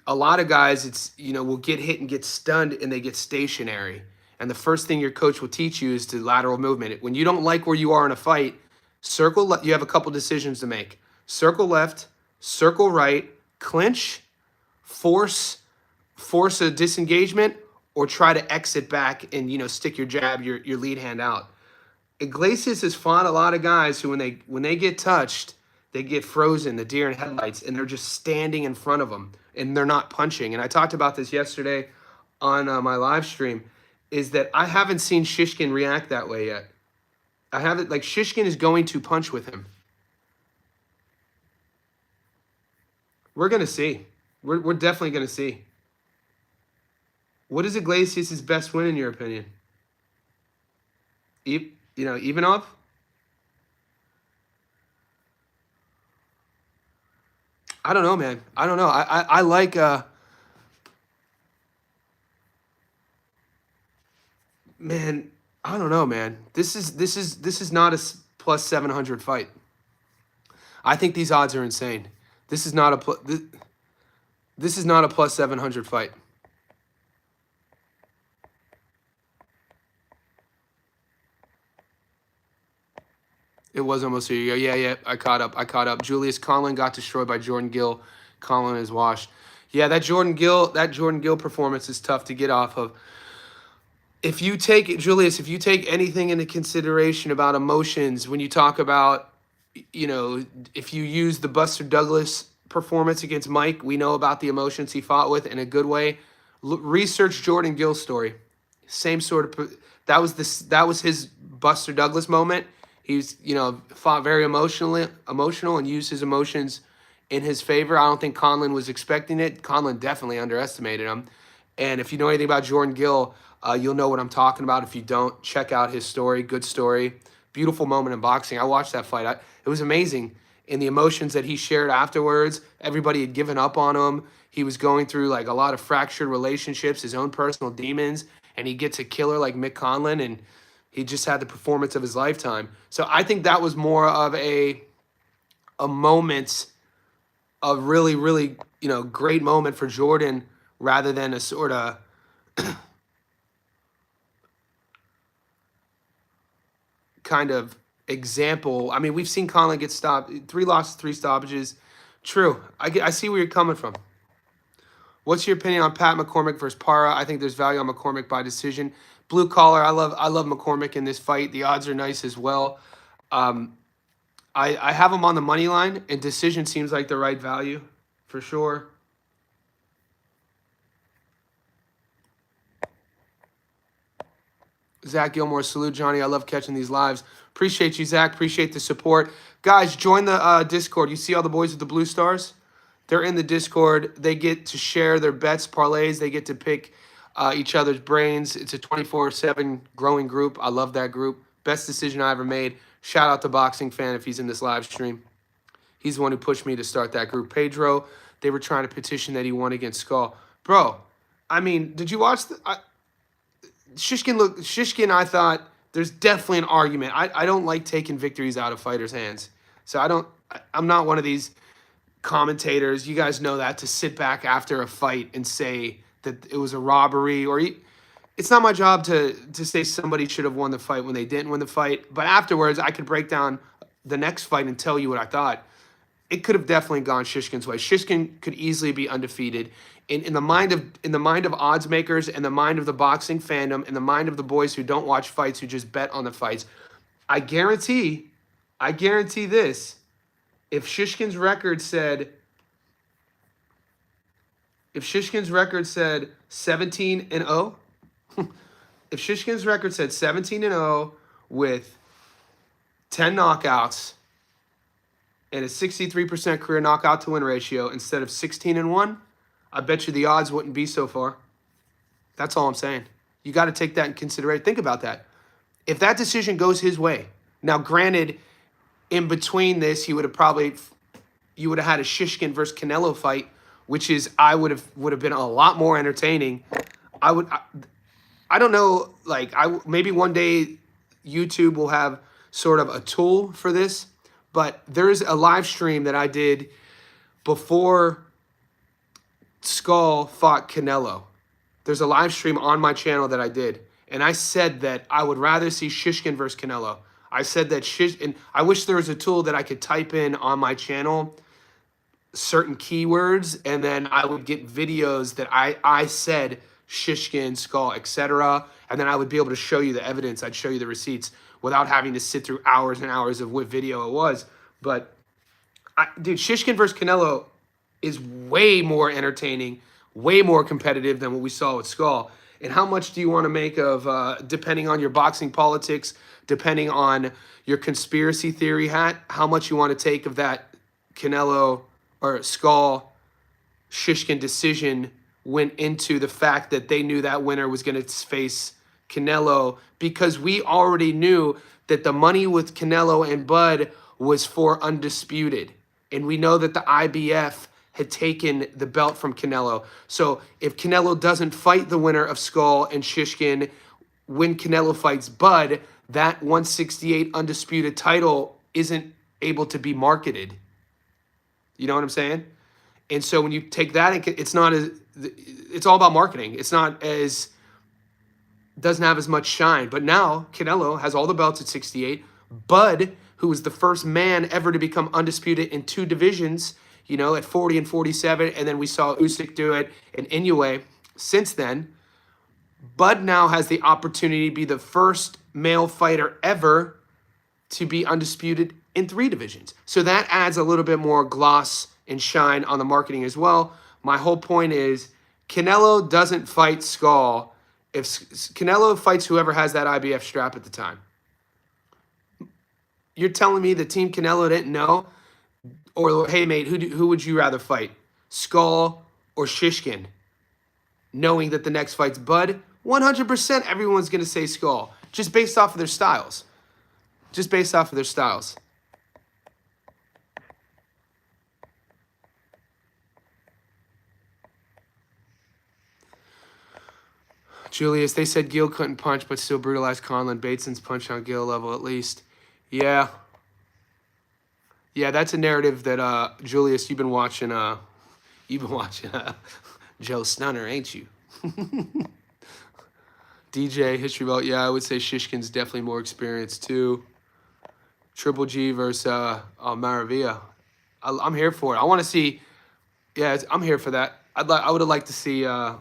A lot of guys, will get hit and get stunned and they get stationary. And the first thing your coach will teach you is to lateral movement. When you don't like where you are in a fight, you have a couple decisions to make. Circle left, circle right, clinch, force a disengagement, or try to exit back and stick your jab, your lead hand out. Iglesias has fought a lot of guys who when they get touched, they get frozen, the deer in headlights, and they're just standing in front of them and they're not punching. And I talked about this yesterday on my live stream, is that I haven't seen Shishkin react that way yet. I haven't, like, Shishkin is going to punch with him. We're going to see. We're definitely going to see. What is Iglesias' best win in your opinion? Ivanov? I don't know, man. I don't know. I like man, I don't know, man. This is not a plus 700 fight. I think these odds are insane. This is not a this is not a plus 700 fight. It was almost a year. Yeah, I caught up. Julius Conlon got destroyed by Jordan Gill. Conlon is washed. Yeah, that Jordan Gill performance is tough to get off of. If you take anything into consideration about emotions, when you talk about, if you use the Buster Douglas performance against Mike, we know about the emotions he fought with in a good way. Research Jordan Gill's story. Same sort of, that was his Buster Douglas moment. He's, fought very emotional and used his emotions in his favor. I don't think Conlon was expecting it. Conlon definitely underestimated him. And if you know anything about Jordan Gill, you'll know what I'm talking about. If you don't, check out his story. Good story. Beautiful moment in boxing. I watched that fight. It was amazing. And the emotions that he shared afterwards, everybody had given up on him. He was going through like a lot of fractured relationships, his own personal demons, and he gets a killer like Mick Conlon, and he just had the performance of his lifetime. So I think that was more of a moment, a really, really, great moment for Jordan, rather than a sort of kind of example. I mean, we've seen Conlon get stopped, 3 losses, 3 stoppages. True. I see where you're coming from. What's your opinion on Pat McCormick versus Parra? I think there's value on McCormick by decision. Blue collar, I love McCormick in this fight. The odds are nice as well. I have him on the money line, and decision seems like the right value for sure. Zach Gilmore, salute, Johnny. I love catching these lives. Appreciate you, Zach. Appreciate the support. Guys, join the Discord. You see all the boys with the blue stars? They're in the Discord. They get to share their bets, parlays. They get to pick each other's brains. It's a 24/7 growing group. I love that group. Best decision I ever made. Shout out to Boxing Fan if he's in this live stream. He's the one who pushed me to start that group. Pedro, they were trying to petition that he won against Skull. Bro, I mean, did you watch Shishkin, I thought there's definitely an argument. I don't like taking victories out of fighters' hands. So I'm not one of these commentators, you guys know that, to sit back after a fight and say that it was a robbery, or it's not my job to say somebody should have won the fight when they didn't win the fight. But afterwards, I could break down the next fight and tell you what I thought. It could have definitely gone Shishkin's way. Shishkin could easily be undefeated. In the mind of odds makers, in the mind of the boxing fandom, in the mind of the boys who don't watch fights, who just bet on the fights, I guarantee this. If Shishkin's record said 17-0, if Shishkin's record said 17-0 with 10 knockouts and a 63% career knockout to win ratio instead of 16-1, I bet you the odds wouldn't be so far. That's all I'm saying. You got to take that in consideration. Think about that. If that decision goes his way, now granted, in between this, you would have had a Shishkin versus Canelo fight, which is would have been a lot more entertaining. I I don't know, like maybe one day YouTube will have sort of a tool for this, but there's a live stream that I did before Skull fought Canelo. There's a live stream on my channel that I did, and I said that I would rather see Shishkin versus Canelo. I said that and I wish there was a tool that I could type in on my channel certain keywords, and then I would get videos that I said Shishkin, Skull, etc. And then I would be able to show you the evidence. I'd show you the receipts without having to sit through hours and hours of what video it was. But, dude, Shishkin versus Canelo is way more entertaining, way more competitive than what we saw with Skull. And how much do you want to make of, depending on your boxing politics, depending on your conspiracy theory hat, how much you want to take of that Canelo or Skull Shishkin decision went into the fact that they knew that winner was going to face Canelo, because we already knew that the money with Canelo and Bud was for undisputed. And we know that the IBF had taken the belt from Canelo. So if Canelo doesn't fight the winner of Skull and Shishkin, when Canelo fights Bud, that 168 undisputed title isn't able to be marketed. You know what I'm saying? And so when you take that, it's not as, it's all about marketing. It's not as, doesn't have as much shine. But now Canelo has all the belts at 68. Bud, who was the first man ever to become undisputed in 2 divisions, you know, at 40 and 47. And then we saw Usyk do it and Inoue since then. Bud now has the opportunity to be the first male fighter ever to be undisputed in 3 divisions. So that adds a little bit more gloss and shine on the marketing as well. My whole point is Canelo doesn't fight Skull if Canelo fights whoever has that IBF strap at the time. You're telling me the team Canelo didn't know? Or, hey, mate, who would you rather fight? Skull or Shishkin? Knowing that the next fight's Bud? 100% everyone's going to say Skull. Just based off of their styles. Just based off of their styles. Julius, they said Gill couldn't punch, but still brutalized Conlon. Bateson's punch on Gill level at least. Yeah. Yeah, that's a narrative that, Julius, you've been watching Joe Stunner, ain't you? DJ, history vote. Yeah, I would say Shishkin's definitely more experienced too. Triple G versus Maravilla. I'm here for it. I want to see. Yeah, I'm here for that. I would have liked to see. I'm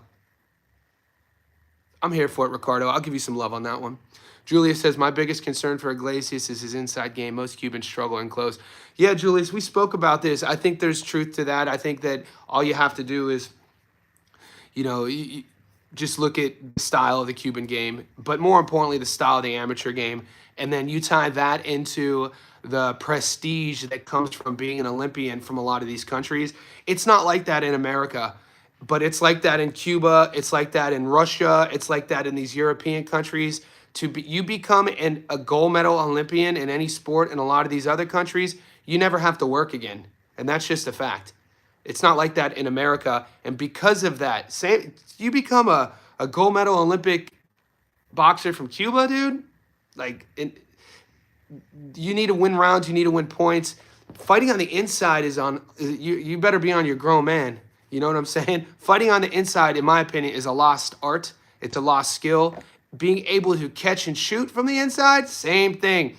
here for it, Ricardo. I'll give you some love on that one. Julius says, my biggest concern for Iglesias is his inside game. Most Cubans struggle and close. Yeah, Julius, we spoke about this. I think there's truth to that. I think that all you have to do is, you know, just look at the style of the Cuban game, but more importantly, the style of the amateur game. And then you tie that into the prestige that comes from being an Olympian from a lot of these countries. It's not like that in America, but it's like that in Cuba. It's like that in Russia. It's like that in these European countries. You become a gold medal Olympian in any sport in a lot of these other countries, you never have to work again. And that's just a fact. It's not like that in America. And because of that, you become a gold medal Olympic boxer from Cuba, dude. Like, you need to win rounds. You need to win points. Fighting on the inside is on, you better be on your grown man. You know what I'm saying? Fighting on the inside, in my opinion, is a lost art. It's a lost skill. Being able to catch and shoot from the inside, same thing.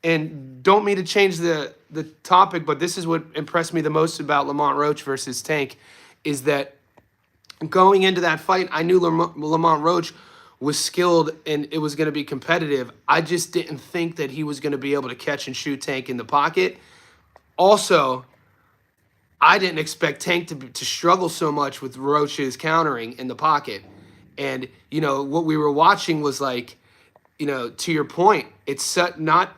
And don't mean to change the topic, but this is what impressed me the most about Lamont Roach versus Tank, is that going into that fight, I knew Lamont Roach was skilled and it was going to be competitive. I just didn't think that he was going to be able to catch and shoot Tank in the pocket. Also, I didn't expect Tank to struggle so much with Roach's countering in the pocket. And, you know, what we were watching was like, you know, to your point, it's kind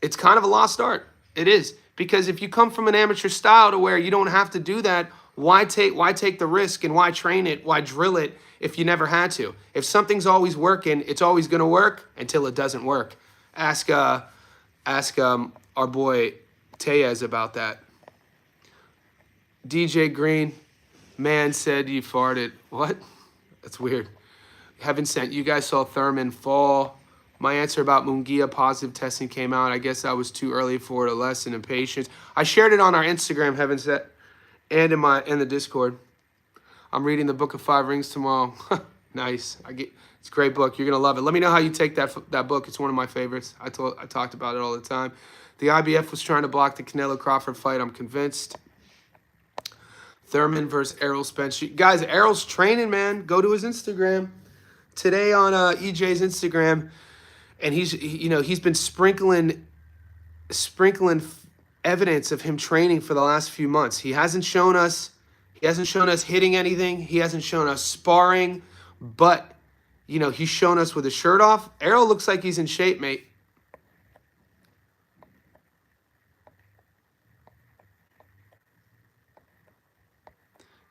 of a lost art. It is. Because if you come from an amateur style to where you don't have to do that, why take the risk and why train it? Why drill it if you never had to? If something's always working, it's always going to work until it doesn't work. Ask our boy Tellez about that. DJ Green, man said you farted. What? That's weird. Heaven sent. You guys saw Thurman fall. My answer about Mungia positive testing came out. I guess I was too early for it. A lesson in patience. I shared it on our Instagram, Heaven sent, and in the Discord. I'm reading the Book of Five Rings tomorrow. Nice. It's a great book. You're gonna love it. Let me know how you take that book. It's one of my favorites. I talked about it all the time. The IBF was trying to block the Canelo Crawford fight. I'm convinced. Thurman versus Errol Spence. Guys, Errol's training, man. Go to his Instagram today on EJ's Instagram, and he's been sprinkling evidence of him training for the last few months. He hasn't shown us hitting anything. He hasn't shown us sparring, but he's shown us with his shirt off. Errol looks like he's in shape, mate.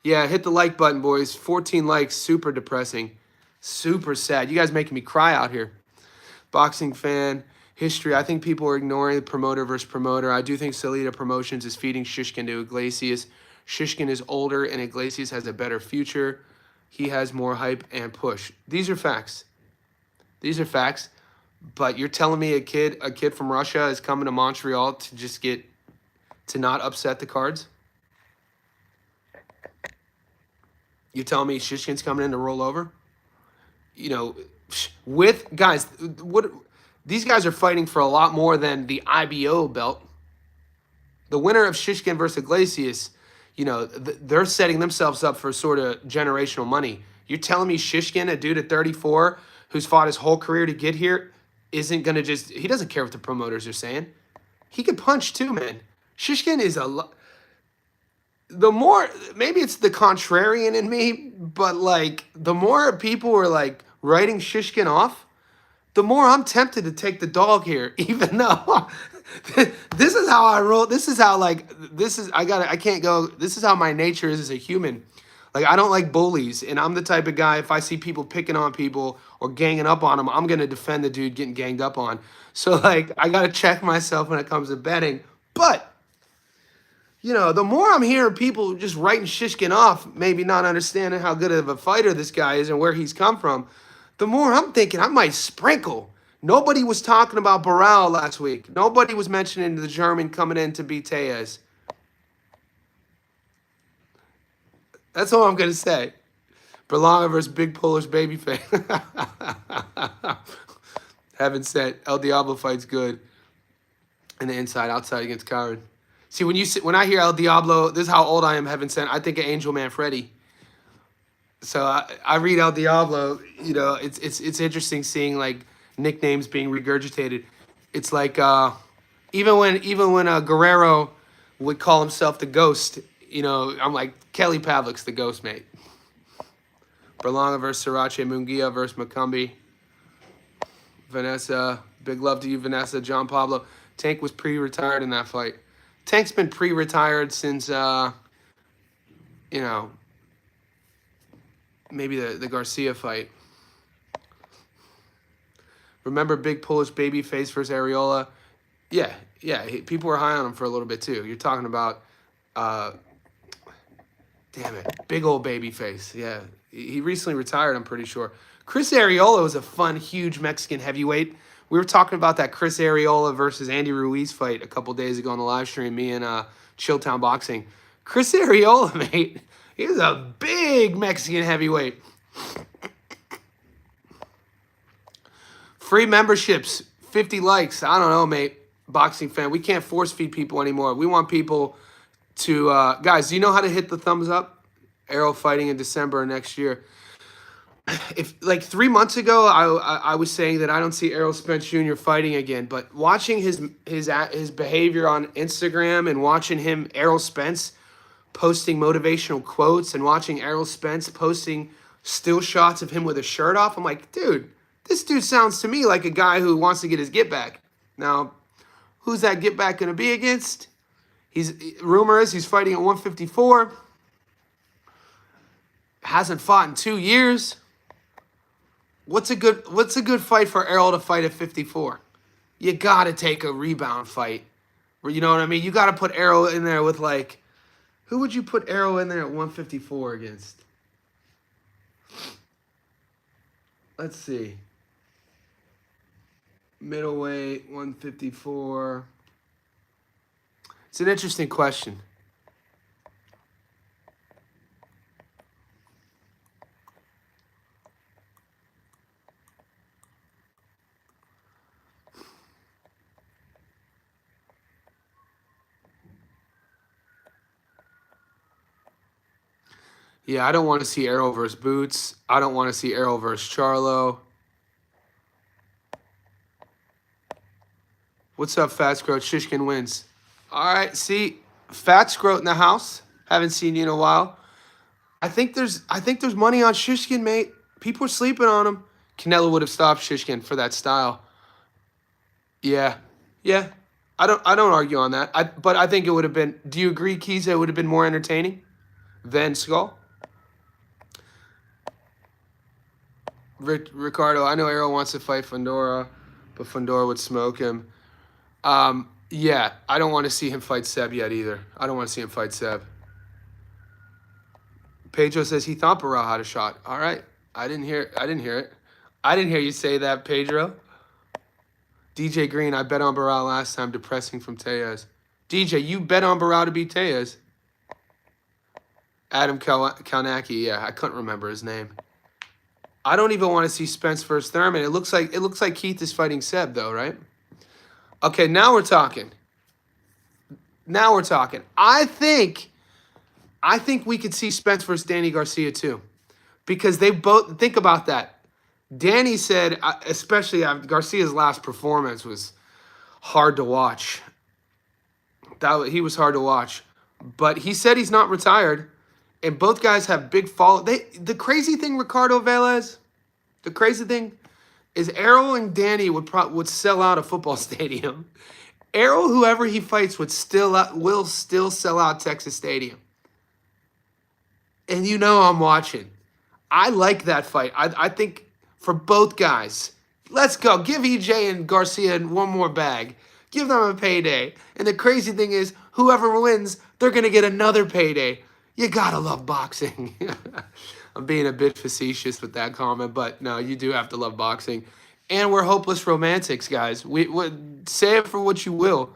Yeah, hit the like button, boys. 14 likes, super depressing. Super sad. You guys making me cry out here. Boxing fan, history. I think people are ignoring the promoter versus promoter. I do think Salida Promotions is feeding Shishkin to Iglesias. Shishkin is older and Iglesias has a better future. He has more hype and push. These are facts. But you're telling me a kid from Russia is coming to Montreal to not upset the cards? You tell me Shishkin's coming in to roll over? With guys, these guys are fighting for a lot more than the IBO belt. The winner of Shishkin versus Iglesias, they're setting themselves up for sort of generational money. You're telling me Shishkin, a dude at 34 who's fought his whole career to get here, isn't going to he doesn't care what the promoters are saying. He can punch too, man. Shishkin is maybe it's the contrarian in me, but the more people are writing Shishkin off, the more I'm tempted to take the dog here, even though this is how I roll. This is how this is how my nature is as a human. I don't like bullies, and I'm the type of guy, if I see people picking on people or ganging up on them, I'm going to defend the dude getting ganged up on. So I got to check myself when it comes to betting. But the more I'm hearing people just writing Shishkin off, maybe not understanding how good of a fighter this guy is and where he's come from, the more I'm thinking I might sprinkle. Nobody was talking about Barral last week. Nobody was mentioning the German coming in to beat Tellez. That's all I'm going to say. Berlanga versus Big Polish Babyface. Heaven sent. El Diablo fight's good. And the inside, outside against Karen. See, when I hear El Diablo, this is how old I am, Heaven sent. I think of Angel Man Freddy. So I read El Diablo. It's interesting seeing nicknames being regurgitated. It's even when Guerrero would call himself the Ghost, I'm like, Kelly Pavlik's the Ghost, mate. Berlanga versus Sriracha, Mungia versus Macumbi. Vanessa, big love to you, Vanessa. John Pablo. Tank was pre-retired in that fight. Tank's been pre-retired since, maybe the Garcia fight. Remember Big Polish Babyface versus Areola? Yeah. People were high on him for a little bit, too. You're talking about, big old Babyface. Yeah. He recently retired, I'm pretty sure. Chris Areola was a fun, huge Mexican heavyweight. We were talking about that Chris Areola versus Andy Ruiz fight a couple days ago on the live stream, me and Chilltown Boxing. Chris Areola, mate, he was a big Mexican heavyweight. Free memberships, 50 likes. I don't know, mate, boxing fan. We can't force feed people anymore. We want people to, guys, do you know how to hit the thumbs up? Errol fighting in December next year. If 3 months ago, I was saying that I don't see Errol Spence Jr. fighting again, but watching his behavior on Instagram and watching Errol Spence posting motivational quotes and watching Errol Spence posting still shots of him with a shirt off, I'm like, dude, this dude sounds to me like a guy who wants to get his get back. Now, who's that get back going to be against? Rumor is he's fighting at 154. Hasn't fought in 2 years. What's a good fight for Errol to fight at 54? You got to take a rebound fight. You know what I mean? You got to put Errol in there with who would you put Errol in there at 154 against? Let's see. Middleweight, 154. It's an interesting question. Yeah, I don't want to see Errol versus Boots. I don't want to see Errol versus Charlo. What's up, Fat Scroat? Shishkin wins. All right, see, Fat Scroat in the house. Haven't seen you in a while. I think there's money on Shishkin, mate. People are sleeping on him. Canelo would have stopped Shishkin for that style. Yeah, yeah. I don't argue on that. But I think it would have been. Do you agree, Keys? It would have been more entertaining than Skull. Ricardo, I know Errol wants to fight Fundora, but Fundora would smoke him. Yeah, I don't want to see him fight Seb yet either. I don't want to see him fight Seb. Pedro says he thought Barral had a shot. All right, I didn't hear it. I didn't hear you say that, Pedro. DJ Green, I bet on Barral last time. Depressing from Tejas. DJ, you bet on Barral to beat Tejas. Adam Kalnacki, yeah, I couldn't remember his name. I don't even want to see Spence versus Thurman. It looks like Keith is fighting Seb though, right? Okay, now we're talking. I think we could see Spence versus Danny Garcia too, because they both think about that. Danny said, especially Garcia's last performance was hard to watch. He was hard to watch, but he said he's not retired, and both guys have big follow. The crazy thing, Ricardo Velez, the crazy thing is Errol and Danny would sell out a football stadium. Errol, whoever he fights, will still sell out Texas Stadium. And you know I'm watching. I like that fight. I think for both guys, let's go. Give EJ and Garcia one more bag. Give them a payday. And the crazy thing is, whoever wins, they're going to get another payday. You got to love boxing. I'm being a bit facetious with that comment, but no, you do have to love boxing. And we're hopeless romantics, guys. We say it for what you will.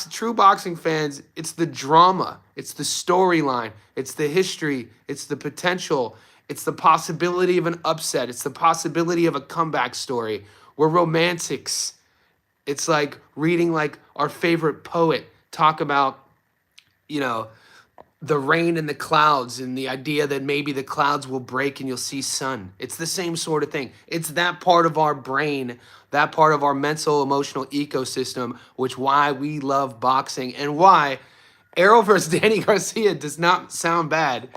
True boxing fans, it's the drama, it's the storyline, it's the history, it's the potential, it's the possibility of an upset, it's the possibility of a comeback story. We're romantics. It's like reading like our favorite poet talk about, the rain and the clouds and the idea that maybe the clouds will break and you'll see sun. It's the same sort of thing. It's that part of our brain, that part of our mental, emotional ecosystem, which why we love boxing and why Errol versus Danny Garcia does not sound bad.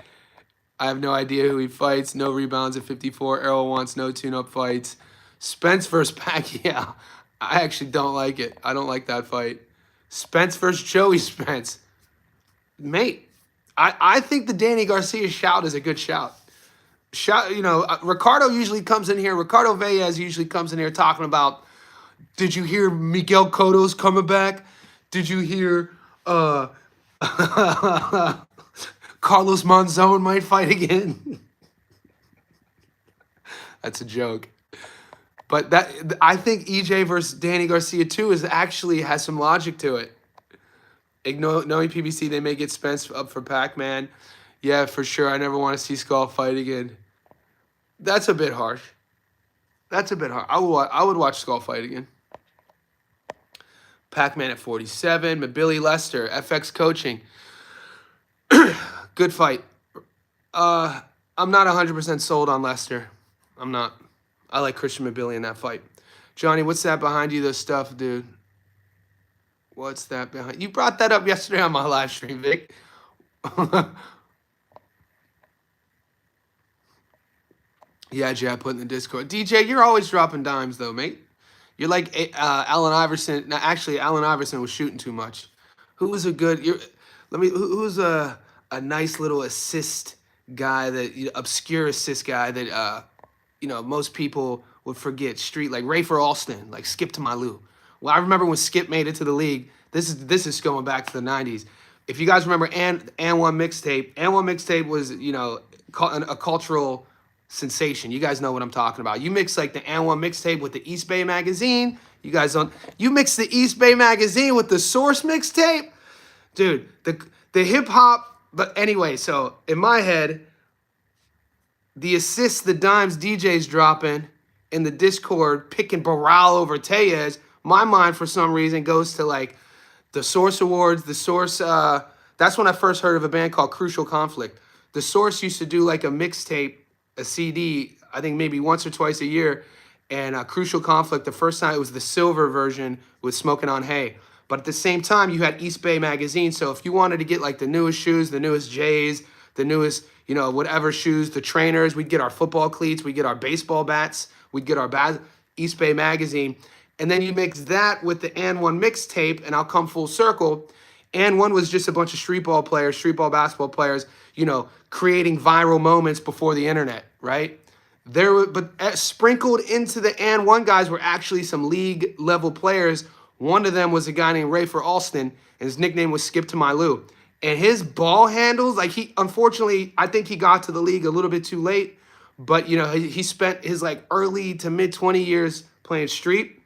I have no idea who he fights. No rebounds at 54. Errol wants no tune-up fights. Spence versus Pacquiao. I actually don't like it. I don't like that fight. Spence versus Joey Spence. Mate, I think the Danny Garcia shout is a good shout. Ricardo usually comes in here. Ricardo Velez usually comes in here talking about, did you hear Miguel Cotto's coming back? Did you hear Carlos Monzon might fight again? That's a joke. But I think EJ versus Danny Garcia too has some logic to it. Knowing PBC, they may get Spence up for Pac-Man. Yeah, for sure. I never want to see Skull fight again. That's a bit harsh. I would watch Skull fight again. Pac-Man at 47. Billy Lester, FX coaching. Good fight. I'm not 100% sold on Lester. I'm not. I like Christian Mabili in that fight. Johnny, what's that behind you, this stuff, dude? What's that behind? You brought that up yesterday on my live stream, Vic. Yeah, Jab put in the Discord. DJ, you're always dropping dimes, though, mate. You're like Allen Iverson. Now, actually, Allen Iverson was shooting too much. Who's a nice little assist guy obscure assist guy that most people would forget. Street like Rafer Alston, like Skip to Malou. Well, I remember when Skip made it to the league. This is going back to the 90s. If you guys remember and One Mixtape, and One Mixtape was, a cultural sensation. You guys know what I'm talking about. You mix like the N1 mixtape with the East Bay magazine. You guys don't. You mix the East Bay magazine with the Source mixtape, dude. The hip hop. But anyway, so in my head, the assists, the dimes, DJs dropping in the Discord, picking Baral over Tellez. My mind for some reason goes to like the Source Awards. The Source. That's when I first heard of a band called Crucial Conflict. The Source used to do like a mixtape, a CD, I think maybe once or twice a year. And Crucial Conflict, the first time it was the silver version with Smoking on Hay. But at the same time, you had East Bay Magazine. So if you wanted to get like the newest shoes, the newest J's, the newest, whatever shoes, the trainers, we'd get our football cleats, we'd get our baseball bats, we'd get our East Bay Magazine. And then you mix that with the N1 mixtape, and I'll come full circle. N1 was just a bunch of street ball basketball players, creating viral moments before the internet, right? But sprinkled into the N1 guys were actually some league level players. One of them was a guy named Rafer Alston, and his nickname was Skip to My Lou. And his ball handles, like unfortunately, I think he got to the league a little bit too late, but he spent his like early to mid 20 years playing street.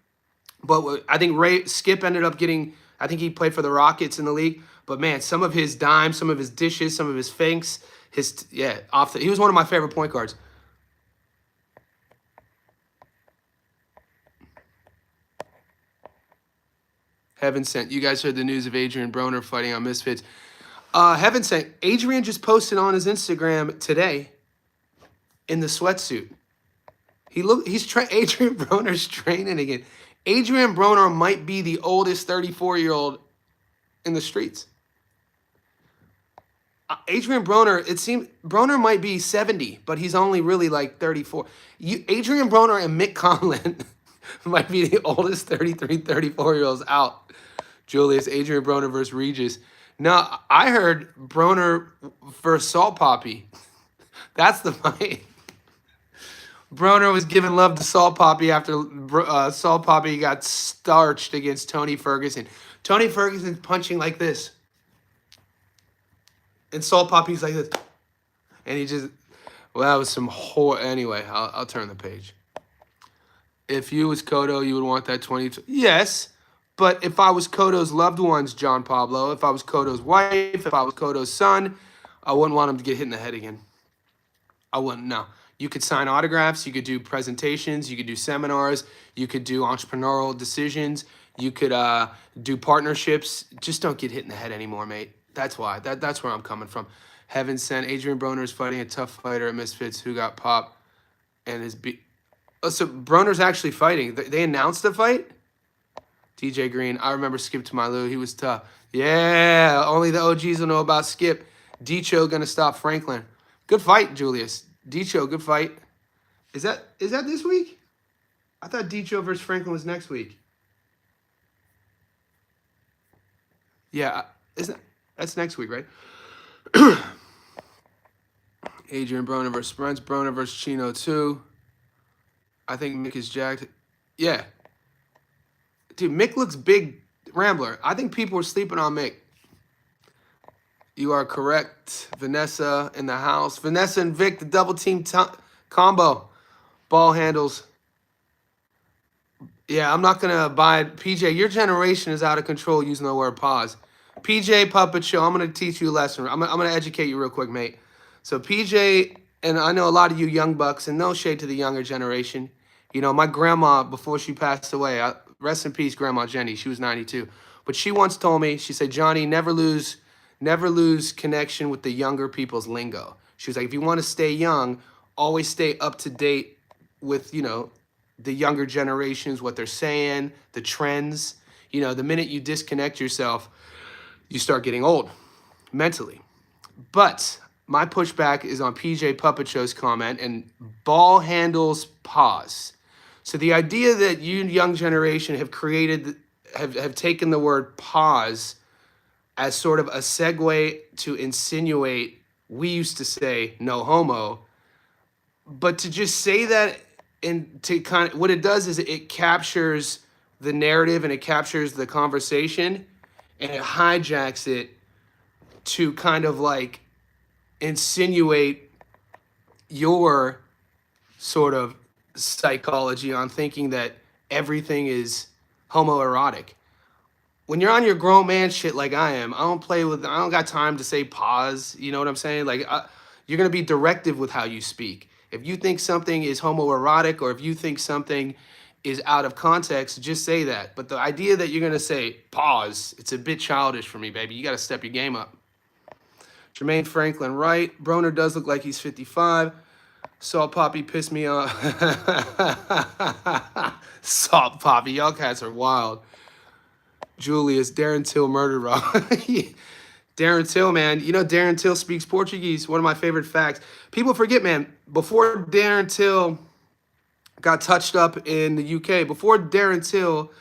But I think Skip ended up I think he played for the Rockets in the league. But man, some of his dimes, some of his dishes, some of his finks, he was one of my favorite point guards. Heaven sent. You guys heard the news of Adrian Broner fighting on Misfits. Heaven sent. Adrian just posted on his Instagram today in the sweatsuit. Adrian Broner's training again. Adrian Broner might be the oldest 34-year-old in the streets. Adrian Broner, it seems Broner might be 70, but he's only really like 34. Adrian Broner and Mick Conlon might be the oldest 33, 34-year-olds out. Julius, Adrian Broner versus Regis. No, I heard Broner versus Salt Poppy. That's the fight. Broner was giving love to Salt Poppy after Salt Poppy got starched against Tony Ferguson. Tony Ferguson's punching like this. And Salt Poppy's like this. And that was some whore. Anyway, I'll turn the page. If you was Cotto, you would want that 20. Yes, but if I was Cotto's loved ones, John Pablo, if I was Cotto's wife, if I was Cotto's son, I wouldn't want him to get hit in the head again. I wouldn't, no. You could sign autographs, you could do presentations, you could do seminars, you could do entrepreneurial decisions, you could do partnerships. Just don't get hit in the head anymore, mate. That's why. That's where I'm coming from. Heaven sent. Adrian Broner is fighting a tough fighter at Misfits who got popped and is so Broner's actually fighting. They announced the fight? DJ Green. I remember Skip to My Lou. He was tough. Yeah, only the OGs will know about Skip. Dicho gonna stop Franklin. Good fight, Julius. Dicho, good fight. Is that this week? I thought Dicho versus Franklin was next week. Yeah, that's next week, right? Adrian Broner versus Spence. Broner versus Chino too. I think Mick is jacked. Yeah. Dude, Mick looks big. Rambler. I think people are sleeping on Mick. You are correct. Vanessa in the house. Vanessa and Vic, the double team combo. Ball handles. Yeah, I'm not going to abide. PJ, your generation is out of control using the word pause. PJ Puppet Show, I'm going to teach you a lesson. I'm going to educate you real quick, mate. So PJ, and I know a lot of you young bucks, and no shade to the younger generation. My grandma, before she passed away, rest in peace, Grandma Jenny. She was 92. But she once told me, she said, Johnny, never lose connection with the younger people's lingo. She was like, if you want to stay young, always stay up to date with, the younger generations, what they're saying, the trends. The minute you disconnect yourself, you start getting old mentally. But my pushback is on PJ Puppet Show's comment and ball handles pause. So the idea that you young generation have taken the word pause as sort of a segue to insinuate, we used to say no homo, but to just say that and to kind of, what it does is it captures the narrative and it captures the conversation and it hijacks it to kind of like insinuate your sort of psychology on thinking that everything is homoerotic. When you're on your grown man shit like I am, I don't got time to say pause. You know what I'm saying? Like, you're going to be directive with how you speak. If you think something is homoerotic or if you think something is out of context, just say that. But the idea that you're going to say pause, it's a bit childish for me, baby. You got to step your game up. Jermaine Franklin, right? Broner does look like he's 55. Salt Poppy pissed me off. Salt Poppy, y'all cats are wild. Julius, Darren Till murder rock. Darren Till, man. You know Darren Till speaks Portuguese. One of my favorite facts. People forget, man, before Darren Till got touched up in the UK, before Darren Till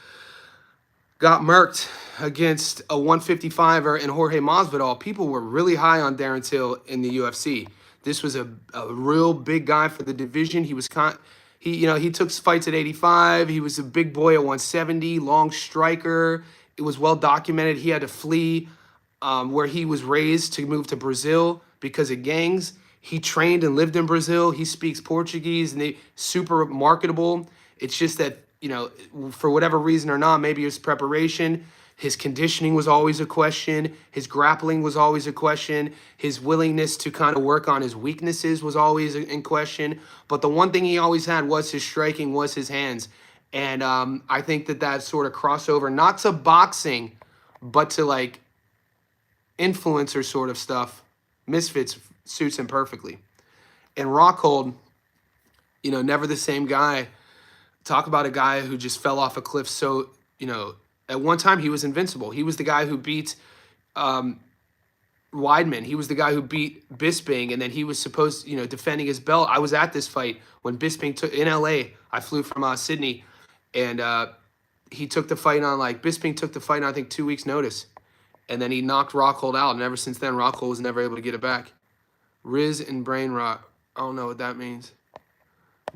got murked against a 155er in Jorge Masvidal, people were really high on Darren Till in the UFC. This was a real big guy for the division. He took fights at 85. He was a big boy at 170, long striker. It was well documented. He had to flee where he was raised to move to Brazil because of gangs. He trained and lived in Brazil. He speaks Portuguese and super marketable. It's just that, for whatever reason or not, maybe his preparation, his conditioning was always a question. His grappling was always a question. His willingness to kind of work on his weaknesses was always in question. But the one thing he always had was his striking, was his hands. And I think that sort of crossover, not to boxing, but to like influencer sort of stuff, Misfits suits him perfectly. And Rockhold, never the same guy. Talk about a guy who just fell off a cliff. So, at one time he was invincible. He was the guy who beat Weidman. He was the guy who beat Bisping, and then he was supposed, defending his belt. I was at this fight when Bisping took in LA. I flew from Sydney, and he took the fight on Bisping took the fight on I think 2 weeks notice, and then he knocked Rockhold out. And ever since then, Rockhold was never able to get it back. Riz and brain rot. I don't know what that means.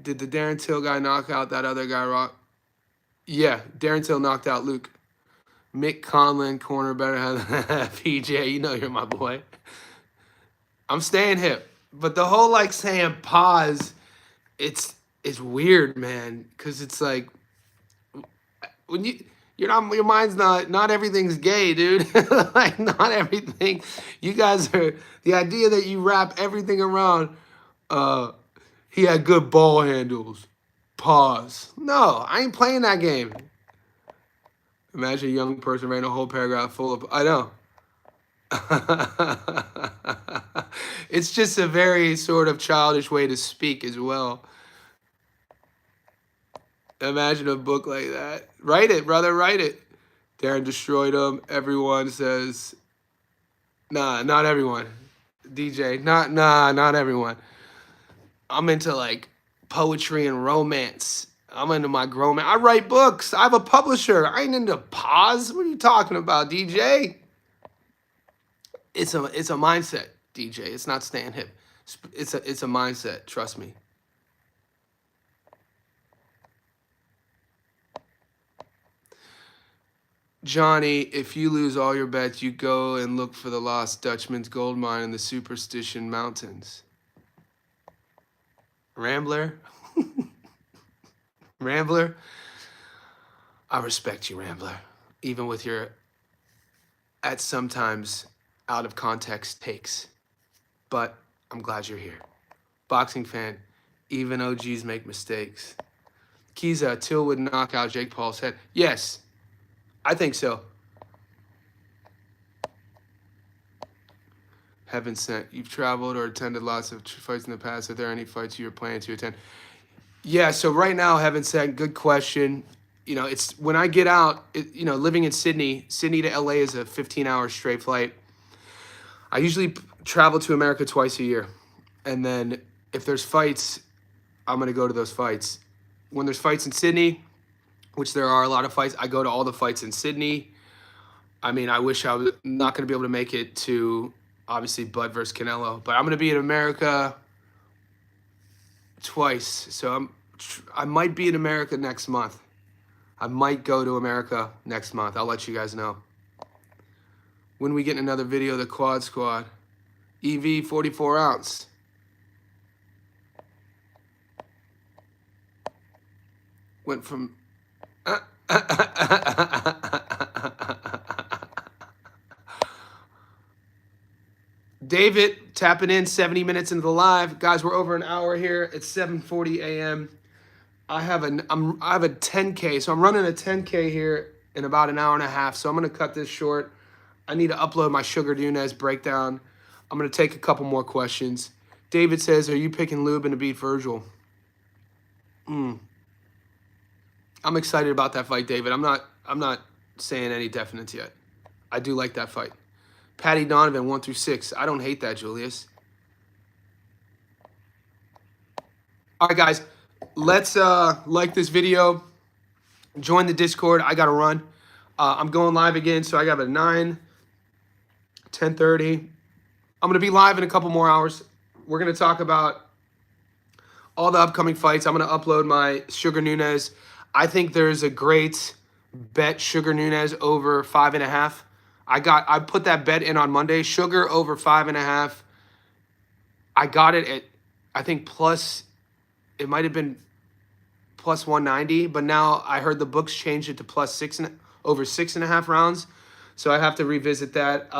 Did the Darren Till guy knock out that other guy, Rock? Yeah, Darren Till knocked out Luke. Mick Conlon, corner better have PJ. You know you're my boy. I'm staying hip. But the whole saying pause, it's weird, man. Because it's like when your mind's not everything's gay, dude. Not everything. You guys are the idea that you wrap everything around he had good ball handles. Pause. No, I ain't playing that game. Imagine a young person writing a whole paragraph full of, I know. It's just a very sort of childish way to speak as well. Imagine a book like that. Write it, brother, write it. Darren destroyed him. Everyone says, nah, not everyone. DJ, not everyone. I'm into poetry and romance. I'm into my grown man. I write books. I have a publisher. I ain't into pause. What are you talking about, DJ? It's a mindset, DJ. It's not staying hip. It's a mindset. Trust me. Johnny, if you lose all your bets, you go and look for the lost Dutchman's gold mine in the Superstition Mountains. Rambler? Rambler? I respect you, Rambler. Even with your, at sometimes, out of context takes. But I'm glad you're here. Boxing fan, even OGs make mistakes. Kiza, Till would knock out Jake Paul's head. Yes, I think so. Heaven sent. You've traveled or attended lots of fights in the past. Are there any fights you're planning to attend? Yeah, so right now, Heaven sent, good question. It's when I get out, living in Sydney to LA is a 15-hour straight flight. I usually travel to America twice a year. And then if there's fights, I'm going to go to those fights. When there's fights in Sydney, which there are a lot of fights, I go to all the fights in Sydney. I mean, I wish I was not going to be able to make it to, obviously, Bud versus Canelo. But I'm going to be in America twice. So I might be in America next month. I might go to America next month. I'll let you guys know. When we get another video of the Quad Squad. EV 44 ounce. Went from David tapping in 70 minutes into the live. Guys, we're over an hour here. It's 7:40 a.m. I have a 10K, so I'm running a 10K here in about an hour and a half. So I'm gonna cut this short. I need to upload my Sugar Nunez breakdown. I'm gonna take a couple more questions. David says, "Are you picking Lubin to beat Virgil?" I'm excited about that fight, David. I'm not saying any definites yet. I do like that fight. Patty Donovan 1 through 6. I don't hate that, Julius. All right, guys. Let's like this video. Join the Discord. I got to run. I'm going live again, so I got a 9, 10:30. I'm going to be live in a couple more hours. We're going to talk about all the upcoming fights. I'm going to upload my Sugar Nunez. I think there's a great bet Sugar Nunez over 5.5. I put that bet in on Monday. Sugar over 5.5. I got it at, I think plus, it might have been plus 190, but now I heard the books changed it to plus over 6.5 rounds. So I have to revisit that.